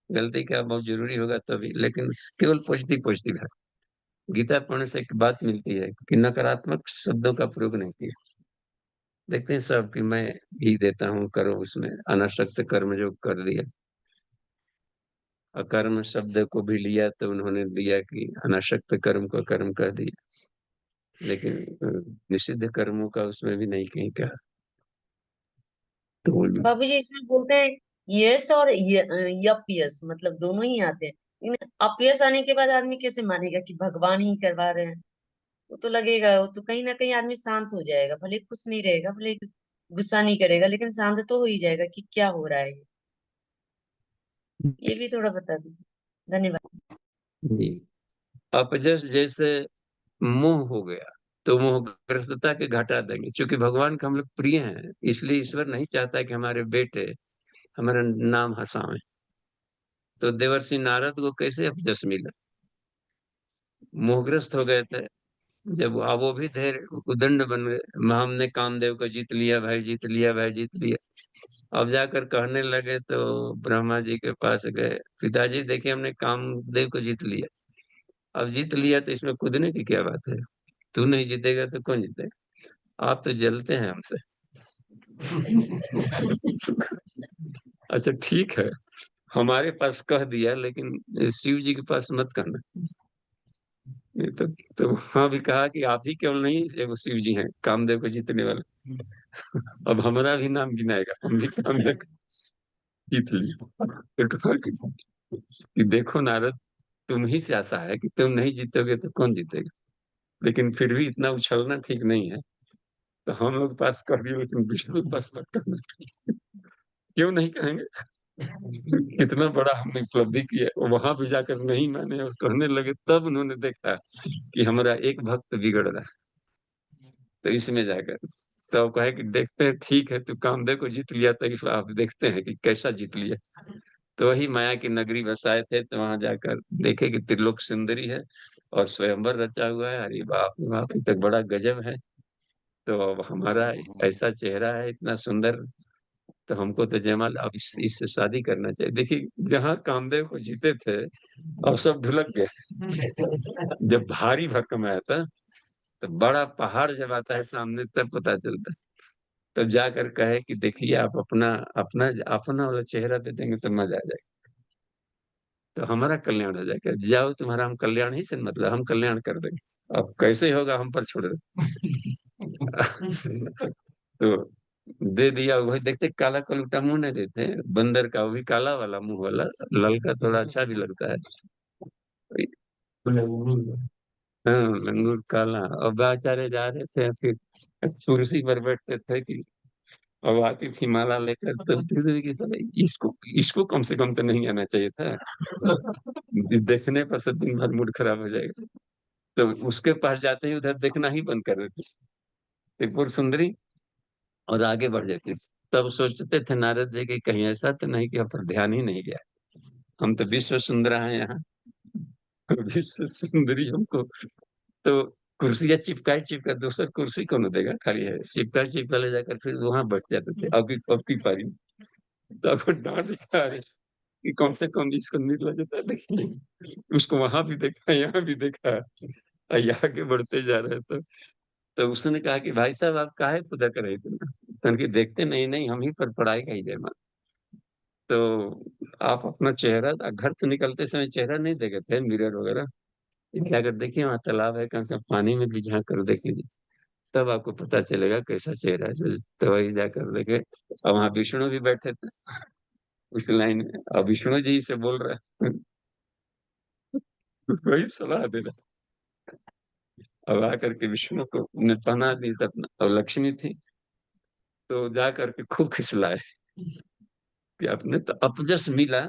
गलती क्या, बहुत जरूरी होगा तभी, लेकिन केवल पॉजिटिव पॉजिटिव है। गीता पढ़ने से एक बात मिलती है कि नकारात्मक शब्दों का प्रयोग नहीं किया। देखते हैं सब कि मैं ही देता हूँ, करो, उसमें अनासक्त कर्म जो कर दिया। अकर्म शब्द को भी लिया तो उन्होंने दिया कि अनासक्त कर्म को कर्म कर दिया, लेकिन निषिद्ध कर्मों का उसमें भी नहीं कहीं कहा। तो बाबूजी इसमें बोलते हैं यस और यप यस, मतलब दोनों ही आते हैं। लेकिन अपयस आने के बाद आदमी कैसे मानेगा कि भगवान ही करवा रहे हैं? वो तो लगेगा, वो तो कहीं ना कहीं आदमी शांत हो जाएगा, भले खुश नहीं रहेगा, भले गुस्सा नहीं करेगा, लेकिन शांत तो हो ही जाएगा कि क्या हो रहा है। ये भी थोड़ा बता दीजिए, धन्यवाद। जी, अपजस जैसे मोह हो गया तो मोहग्रस्तता के घटा देंगे, क्योंकि भगवान का हम लोग प्रिय हैं, इसलिए ईश्वर नहीं चाहता कि हमारे बेटे हमारा नाम हंसावें। तो देवर्षि नारद को कैसे अपजस मिला? मोहग्रस्त हो गए थे। जब अब वो भी थे उदंड बन गए, हमने कामदेव को जीत लिया भाई, जीत लिया भाई, जीत लिया। अब जाकर कहने लगे तो ब्रह्मा जी के पास गए, पिताजी देखिए हमने कामदेव को जीत लिया। अब जीत लिया तो इसमें कूदने की क्या बात है? तू नहीं जीतेगा तो कौन जीतेगा? आप तो जलते हैं हमसे। अच्छा ठीक है, हमारे पास कह दिया, लेकिन शिव जी के पास मत कहना। ये तो वहां भी कहा कि आप ही केवल नहीं, एगो शिव जी हैं कामदेव को जीतने वाले। अब हमारा भी नाम गिनाएगा, हम भी कामदेव को जीत लिया। फिर कहा कि देखो नारद, तुम ही से आशा है कि तुम नहीं जीतोगे तो कौन जीतेगा, लेकिन फिर भी इतना उछलना ठीक नहीं है। तो हम लोग पास कर दिए, लेकिन विष्णु के पास मत करना। क्यों नहीं कहेंगे? कितना बड़ा हमने उपलब्धि किया, वहां भी जाकर नहीं माने और कहने लगे, तब उन्होंने देखा कि हमारा एक भक्त बिगड़ रहा है। तो इसमें जाकर तो कहे कि देखते हैं, ठीक है तू कामदेव को जीत लिया, तो इस बार आप देखते हैं कि कैसा जीत लिया। तो वही माया की नगरी बसाए थे, तो वहां जाकर देखे कि त्रिलोक सुंदरी है और स्वयंवर रचा हुआ है। अरे बाप रे बाप, ये तो बड़ा गजब है। तो अब हमारा ऐसा चेहरा है, इतना सुंदर, तो हमको तो जयमाल अब इससे शादी करना चाहिए। देखिए, जहाँ कामदेव को जीते थे अब सब ढुलक गए। जब भारी भरकम आया था, तो बड़ा पहाड़ जब आता है सामने तब पता चलता है। तब जाकर कहे कि देखिए, आप अपना अपना अपना वाला चेहरा दे देंगे तो मजा आ जाएगा, तो हमारा कल्याण हो जाएगा। जाओ, तुम्हारा हम कल्याण ही से मतलब, हम कल्याण कर देंगे, अब कैसे होगा हम पर छोड़ दो। तो दे दिया। वही देखते, काला कलूटा मुंह नहीं देते बंदर का, वो भी काला वाला मुंह वाला, ललका थोड़ा अच्छा भी लगता है। हाँ, लंगूर काला। और बेचारे जा रहे थे, फिर कुर्सी पर बैठते थे कि अब आती थी माला लेकर, तो धीरे की साले इसको इसको कम से कम तो नहीं आना चाहिए था। देखने पर सब दिन भर मूड खराब हो जाएगा। तो उसके पास जाते ही उधर देखना ही बंद कर देते, त्रिपुर सुंदरी, और आगे बढ़ जाते। तब सोचते थे नारद जी की कहीं ऐसा तो नहीं कि हम पर ध्यान ही नहीं गया, हम तो विश्व सुंदरा है यहाँ। विश्व सुंदरी हमको तो कुर्सियां चिपकाए चिपका, दूसर कुर्सी कौन देगा, खाली है चिपका चिपका ले जाकर फिर वहां बैठ जाते थे। अब की पारी तो आपको डांट दिखा है कि कम से कम इसको निर्लज जाता देखिए, उसको वहां भी देखा, यहाँ भी देखा, और ये आगे बढ़ते जा रहे हैं। तो उसने कहा कि भाई साहब आप काहे पूजा कर रहे थे ना, तो उनकी देखते नहीं नहीं हम ही पर पढ़ाई का ही जय माँ। तो आप अपना चेहरा, घर से निकलते समय चेहरा नहीं देखे थे मिरर वगैरह, ये क्या कर देखिए वहाँ तालाब है, कम से कम पानी में भी झांक कर देख लीजिए, तब आपको पता चलेगा कैसा चेहरा है। तो वही जाकर देखे, और वहाँ विष्णु भी बैठे थे उस लाइन में, और विष्णु जी से बोल रहे हैं, वही सलाह दे रहे हैं। अब आकर के विष्णु को ने पहना दी तब, और लक्ष्मी थी, तो जा करके खूब खिसलाए कि आपने तो अपजस मिला,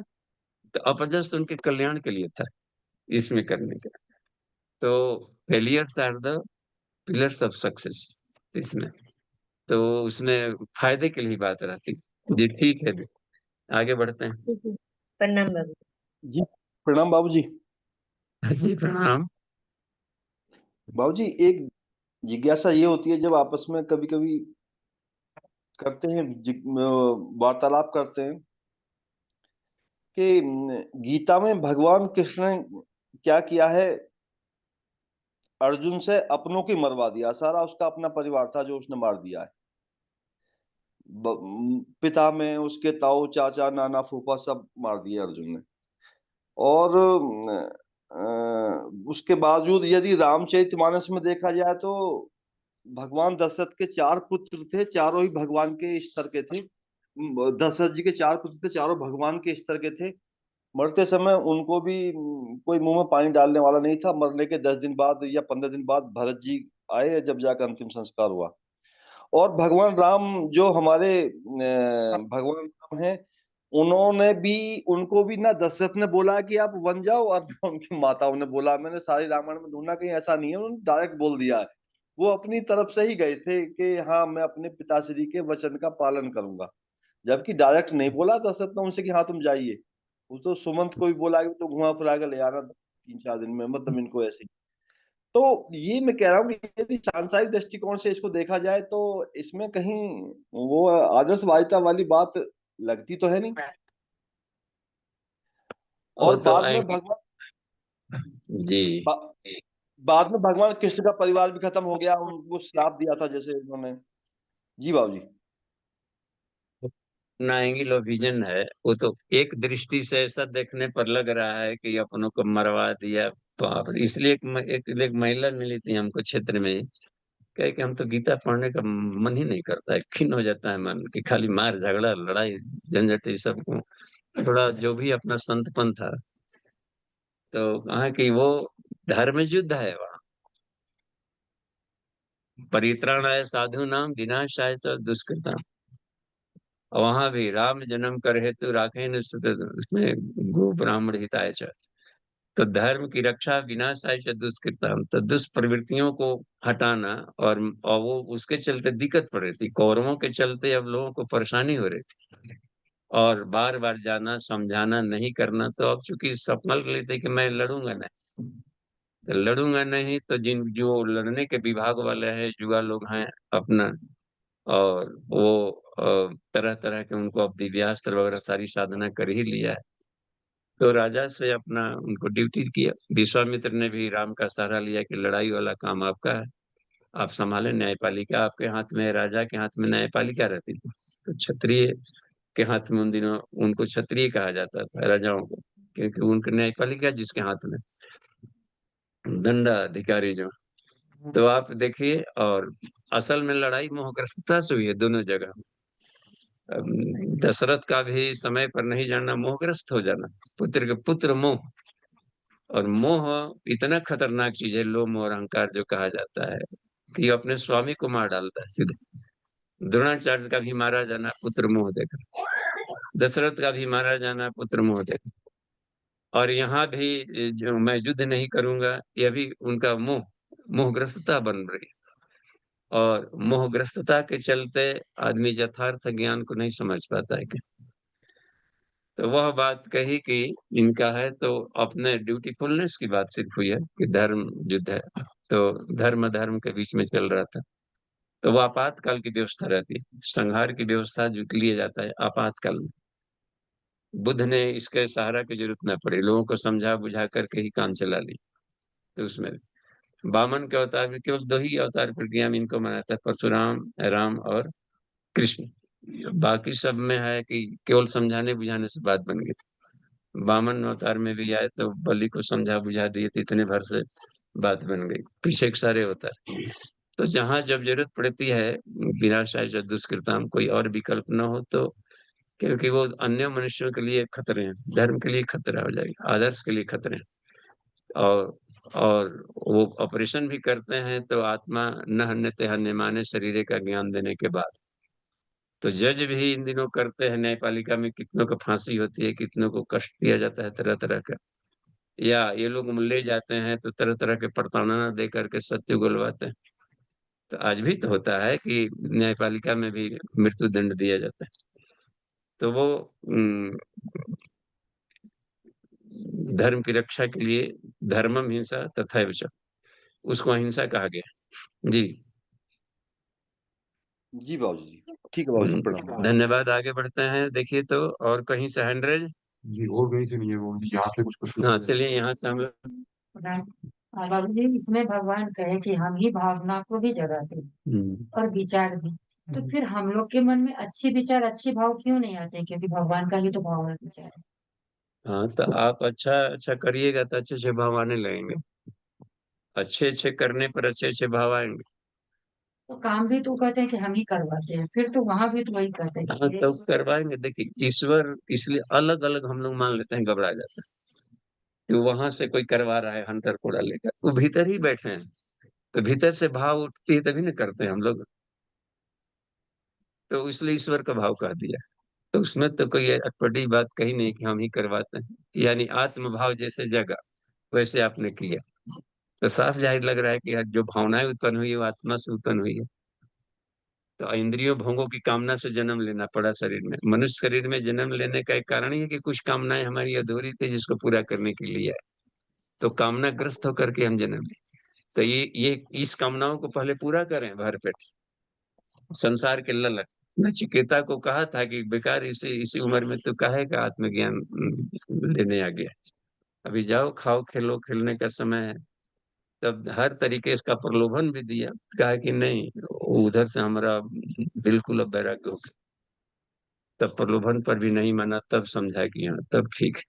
तो अपजस उनके कल्याण के लिए था, इसमें करने का। तो failures are the pillars of success इसमें, तो उसमें फायदे के लिए बात रहती। जी ठीक है, आगे बढ़ते हैं। प्रणाम बाबू। जी प्रणाम बाबूजी। जी प्रणाम। बाबूजी एक जिज्ञासा ये होती है जब आपस में कभी कभी करते हैं, वार्तालाप करते हैं कि गीता में भगवान कृष्ण ने क्या किया है, अर्जुन से अपनों की मरवा दिया, सारा उसका अपना परिवार था जो उसने मार दिया है। पिता में उसके ताऊ चाचा नाना फूफा सब मार दिए अर्जुन ने। और उसके बावजूद यदि रामचरितमानस में देखा जाए तो भगवान दशरथ के 4 पुत्र थे, चारों ही भगवान के स्तर के थे। दशरथ जी के 4 पुत्र थे, चारों भगवान के स्तर के थे। मरते समय उनको भी कोई मुंह में पानी डालने वाला नहीं था। मरने के 10 दिन बाद या 15 दिन बाद भरत जी आए, जब जाकर अंतिम संस्कार हुआ। और भगवान राम जो हमारे भगवान राम हैं, उन्होंने भी, उनको भी ना दशरथ ने बोला कि आप बन जाओ, और ना उनकी माताओं ने बोला। मैंने सारी रामायण में ढूंढा, कहीं ऐसा नहीं है, उन्होंने डायरेक्ट बोल दिया है। वो अपनी तरफ से ही गए थे कि हाँ मैं अपने पिताश्री के वचन का पालन करूंगा, जबकि डायरेक्ट नहीं बोला दशरथ ने उनसे कि हाँ तुम जाइए। वो तो सुमंत को भी बोला कि तो घुमा फिरा कर ले आना 3-4 दिन में, मतलब इनको ऐसे ही। तो ये मैं कह रहा हूँ कि यदि सांसारिक दृष्टिकोण से इसको देखा जाए तो इसमें कहीं वो आदर्शवादिता वाली बात लगती तो है नहीं। वो और तो बाद में भगवान जी बा, बाद में भगवान कृष्ण का परिवार भी खत्म हो गया, उनको श्राप दिया था जैसे उन्होंने। जी बाबू जी। अपना एंगल ऑफ विजन है, वो तो एक दृष्टि से ऐसा देखने पर लग रहा है कि अपनों को मरवा दिया। बाप रे, इसलिए एक महिला मिली थी हमको क्षेत्र में, कहे कि हम तो गीता पढ़ने का मन ही नहीं करता है, खिन्न हो जाता है मन, कि खाली मार झगड़ा लड़ाई झंझट ये सब को, थोड़ा जो भी अपना संतपन था। तो कहा कि वो धर्म युद्ध है वहाँ, परित्राणाय साधु नाम विनाशाय च दुष्कृताम। वहां भी राम जन्म कर हेतु राखे न सुत, उसमें गो ब्राह्मण हिताय च। तो धर्म की रक्षा विनाशाय च दुष्कृताम, तो दुष्प्रवृत्तियों को हटाना। और वो उसके चलते दिक्कत पड़ रही थी, कौरवों के चलते अब लोगों को परेशानी हो रही थी, और बार बार जाना समझाना नहीं करना। तो अब चूंकि संकल्प लेते कि मैं लड़ूंगा नहीं, तो लड़ूंगा नहीं, तो जिन जो लड़ने के विभाग वाले हैं जुआ लोग हैं अपना, और वो तरह तरह के उनको अब दिव्यास्त्र वगैरह सारी साधना कर ही लिया है। तो राजा से अपना उनको ड्यूटी किया। विश्वामित्र ने भी राम का सहारा लिया कि लड़ाई वाला काम आपका है, आप संभाले, न्यायपालिका आपके हाथ में है। राजा के हाथ में न्यायपालिका रहती थी, तो क्षत्रिय के हाथ में उन दिनों उनको क्षत्रिय कहा जाता था राजाओं को, क्योंकि उनके न्यायपालिका जिसके हाथ में, दंडाधिकारी जो। तो आप देखिए, और असल में लड़ाई मोहग्रस्तता से हुई है दोनों जगह। दशरथ का भी समय पर नहीं जानना, मोहग्रस्त हो जाना, पुत्र के पुत्र मोह। और मोह इतना खतरनाक चीज है, लोभ मोह और अहंकार जो कहा जाता है, कि अपने स्वामी को मार डालता है सीधे। द्रोणाचार्य का भी मारा जाना पुत्र मोह देकर, दशरथ का भी मारा जाना पुत्र मोह देकर, और यहाँ भी जो मैं युद्ध नहीं करूंगा, यह भी उनका मोह, मोहग्रस्तता बन रही है। और मोहग्रस्तता के चलते आदमी यथार्थ ज्ञान को नहीं समझ पाता है। तो वह बात कही कि इनका है, तो अपने ड्यूटीफुलनेस की बात सिर्फ हुई है कि धर्म युद्ध है, तो धर्म धर्म के बीच में चल रहा था। तो वो आपातकाल की व्यवस्था रहती है, संहार की व्यवस्था जो लिया जाता है आपातकाल में। बुद्ध ने इसके सहारा की जरूरत न पड़ी, लोगों को समझा बुझा करके ही काम चला ली। तो उसमें वामन के अवतार में केवल 2 ही अवतार प्रक्रिया में इनको माना था, परशुराम, राम और कृष्ण। बाकी सब में है कि केवल समझाने बुझाने से बात बन गई थी। वामन अवतार में भी आए तो बलि को समझा बुझा दिए थे, इतने भर से बात बन गई। पीछे के सारे अवतार। तो जहां जब जरूरत पड़ती है, विनाशाय दुष्कृताम, कोई और विकल्प न हो तो, क्योंकि वो अन्य मनुष्यों के लिए खतरे हैं, धर्म के लिए खतरा हो जाएगा, आदर्श के लिए खतरे हैं। और वो ऑपरेशन भी करते हैं तो आत्मा न हन्यते हन्य माने, शरीर का ज्ञान देने के बाद। तो जज भी इन दिनों करते हैं, न्यायपालिका में कितनों को फांसी होती है, कितनों को कष्ट दिया जाता है तरह तरह का, या ये लोग ले जाते हैं तो तरह तरह के प्रताड़ना दे करके सत्य उगलवाते हैं। तो आज भी तो होता है कि न्यायपालिका में भी मृत्यु दंड दिया जाता है। तो वो धर्म की रक्षा के लिए धर्मम हिंसा तथा विच, उसको अहिंसा कहा गया। जी जी बाबूजी जी, ठीक है बाबूजी, प्रणाम। धन्यवाद। आगे बढ़ते हैं। देखिए तो और कहीं से हैंड रेज? जी और कहीं से नहीं है वो, यहाँ से कुछ हाँ चलिए, यहाँ से हम लोग। बाबू जी, इसमें भगवान कहे कि हम ही भावना को भी जगाते हैं और विचार भी, तो फिर हम लोग के मन में अच्छे विचार अच्छे भाव क्यों नहीं आते? क्योंकि भगवान का ही तो भाव है विचार है। हाँ तो आप अच्छा अच्छा करिएगा तो अच्छे अच्छे भाव आने लगेंगे, अच्छे अच्छे करने पर अच्छे अच्छे भाव आएंगे। तो काम भी तो कहते हैं कि हम ही करवाते हैं, फिर तो वहां भी तो वही कहते हैं हाँ कि तो करवाएंगे। देखिए ईश्वर इसलिए अलग अलग हम लोग मान लेते हैं, घबरा जाते हैं कि वहां से कोई करवा रहा है हंटर कोड़ा लेकर, वो भीतर ही बैठे हैं। तो भीतर से भाव उठती है तभी ना करते हैं हम लोग। तो इसलिए ईश्वर का भाव कह दिया। तो उसमें तो कोई अटपटी बात कही नहीं कि हम ही करवाते हैं, यानी आत्मभाव जैसे जगा वैसे आपने किया। तो साफ जाहिर लग रहा है कि जो भावनाएं उत्पन्न हुई है वो आत्मा से उत्पन्न हुई है। तो इंद्रियों भोगों की कामना से जन्म लेना पड़ा शरीर में। मनुष्य शरीर में जन्म लेने का एक कारण ही है कि कुछ कामनाएं हमारी अधूरी थी जिसको पूरा करने के लिए आए। तो कामना ग्रस्त होकर के हम जन्म लिए। तो ये इस कामनाओं को पहले पूरा करें भरपेट। संसार के ललक नचिकेता को कहा था कि बेकार इसी उम्र में तो काहे का आत्मज्ञान लेने आ गया, अभी जाओ खाओ खेलो, खेलने का समय है। तब हर तरीके इसका प्रलोभन भी दिया, कहा कि नहीं, उधर से हमारा बिल्कुल अब वैराग्य हो गया। तब प्रलोभन पर भी नहीं माना, तब समझा कि हाँ तब ठीक है।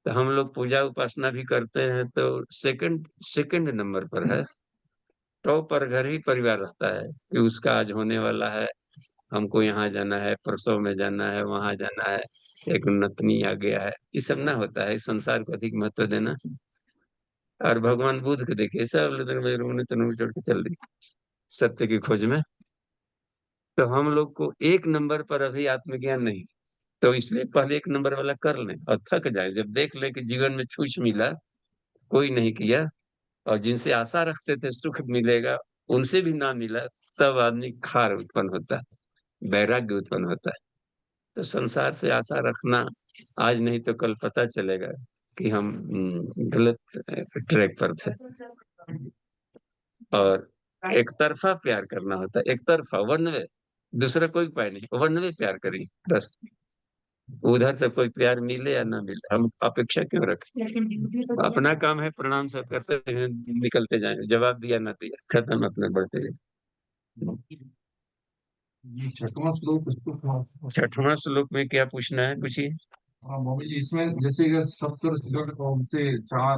तो हम लोग पूजा उपासना भी करते हैं तो सेकंड सेकंड नंबर पर है। टॉप पर घर ही परिवार रहता है कि उसका आज होने वाला है, हमको यहाँ जाना है, परसों में जाना है, वहां जाना है, एक नतनी आ गया है, ये सब ना होता है। संसार को अधिक महत्व देना। और भगवान बुद्ध को देखिए, सब लोगों ने तनु चढ़ के चल दी सत्य की खोज में। तो हम लोग को एक नंबर पर अभी आत्मज्ञान नहीं, तो इसलिए पहले एक नंबर वाला कर लें और थक जाए। जब देख लें कि जीवन में छूछ मिला, कोई नहीं किया, और जिनसे आशा रखते थे सुख मिलेगा उनसे भी ना मिला, तब आदमी खार उत्पन्न होता है, वैराग्य उत्पन्न होता है। तो संसार से आशा रखना आज नहीं तो कल पता चलेगा कि हम गलत ट्रैक पर थे। और एक तरफा प्यार करना होता है, एक तरफा, वन वे, दूसरा कोई उपाय नहीं, वन वे प्यार करिए बस। उधर से कोई प्यार मिले या ना मिले, हम अपेक्षा क्यों रखें? लेकिन ड्यूटी तो अपना काम है, प्रणाम सब करते हैं, निकलते जाए, जवाब दिया ना दिया, खत्म, अपने बढ़ते गए। ये छठवां श्लोक छठवां श्लोक में क्या पूछना है, पूछिए। हाँ बाबू जी, इसमें जैसे अगर सप्तर से चार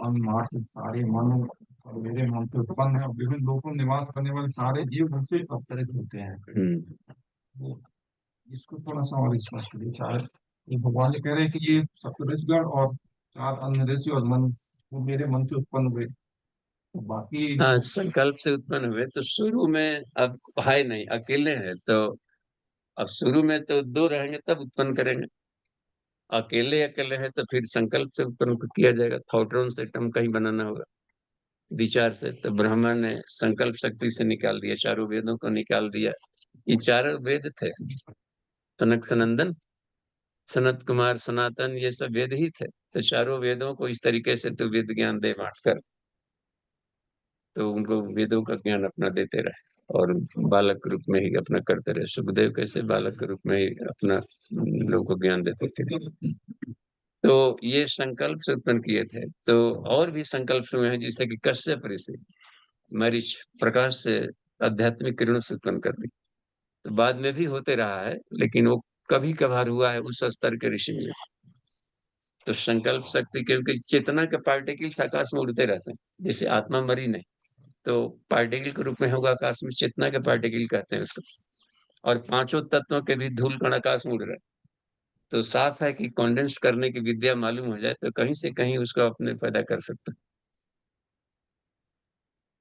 अनमार्थ सारे मनो और मेरे मन से उत्पन्न है और विभिन्न लोगों में निवास करने वाले सारे जीव उससे अवतरित होते हैं। तो इसको थोड़ा सा और स्पष्ट करिए। चार, ये भगवान जी कह रहे हैं कि ये सप्तऋषिगण और चार अन्य ऋषि और मन वो मेरे मन से उत्पन्न हुए, तो बाकी हाँ, संकल्प से उत्पन्न हुए। तो शुरू में अब है नहीं, अकेले हैं, तो अब शुरू में तो दो रहेंगे तब उत्पन्न करेंगे। अकेले अकेले है तो फिर संकल्प से उत्पन्न किया जाएगा, थॉटरोन सिस्टम कहीं बनाना होगा विचार से। तो ब्रह्मा ने संकल्प शक्ति से निकाल दिया, चारों वेदों को निकाल दिया। ये चारों वेद थे, सनक सनंदन, सनत कुमार, सनातन, ये सब वेद ही थे। तो चारों वेदों को इस तरीके से तो वेद ज्ञान दे बांट कर तो उनको वेदों का ज्ञान अपना देते रहे और बालक के रूप में ही अपना करते रहे। सुखदेव कैसे बालक के रूप में ही अपना लोगों को ज्ञान देते थे। तो ये संकल्प से उत्पन्न किए थे। तो और भी संकल्प हुए हैं, जैसे कि कश्यप ऋषि मरीच प्रकाश से आध्यात्मिक किरणों से उत्पन्न कर दी। तो बाद में भी होते रहा है, लेकिन वो कभी कभार हुआ है उस स्तर के ऋषि में। तो संकल्प शक्ति, क्योंकि चेतना के पार्टिकल्स आकाश में उड़ते रहते हैं, जैसे आत्मा मरी नहीं, तो पार्टिकल के रूप में होगा आकाश में, चेतना के पार्टिकल कहते हैं उसको। और पांचों तत्वों के भी धूल कण आकाश में उड़ रहे हैं। तो साफ है कि कॉन्डेंस करने की विद्या मालूम हो जाए तो कहीं से कहीं उसको अपने पैदा कर सकते हैं।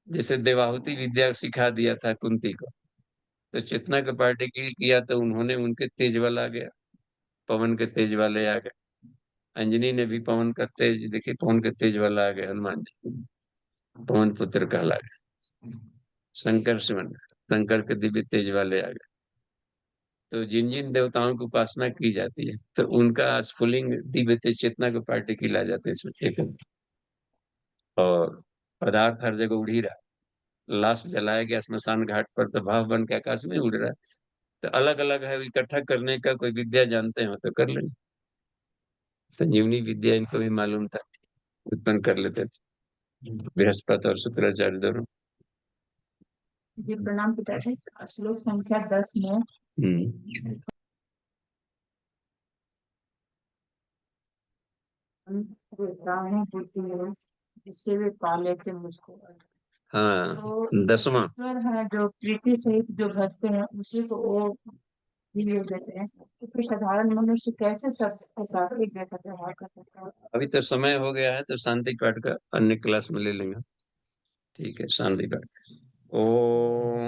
जैसे देवाहुति विद्या सिखा दिया था कुंती को, तो चेतना का पार्टिकल किया तो उन्होंने उनके तेज वाला आ गया, पवन के तेज वाले आ गए। अंजनी ने भी पवन का तेज देखी, पवन के तेज वाला आ गए, हनुमान जी पवन पुत्र कहला गए। शंकर शिवन शंकर के दिव्य तेज वाले आ गए। तो जिन जिन देवताओं की उपासना की जाती है तो उनका स्फुलिंग दिव्य तेज चेतना के पार्टिकल आ जाते हैं इसमें एक। और पदार्थ हर जगह उड़ ही रहा, लाश जलाया गया स्मशान घाट पर तो भाव बन के आकाश में उड़ रहा है। तो अलग अलग है, इकट्ठा करने का कोई विद्या जानते हो तो कर लेंगे। संजीवनी विद्या इनको भी मालूम था, उत्पन्न कर लेते थे बृहस्पति और शुक्राचार्य दोनों। जी प्रणाम पिताजी। श्लोक संख्या 10 में ब्राह्मण बुद्धि है जिससे वे पा लेते मुझको। हाँ, तो 10वां ईश्वर है जो प्रीति सहित जो भजते हैं उसी को वो भी ले देते हैं। तो फिर साधारण मनुष्य कैसे सब तात्विक जैसा व्यवहार कर सकता है? अभी तो समय हो गया है, तो शांति पाठ का अन्य क्लास में ले लेंगे। ठीक है, शांति पाठ। ओम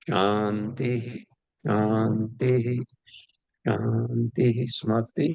शांति शांति शांति। समाप्ति।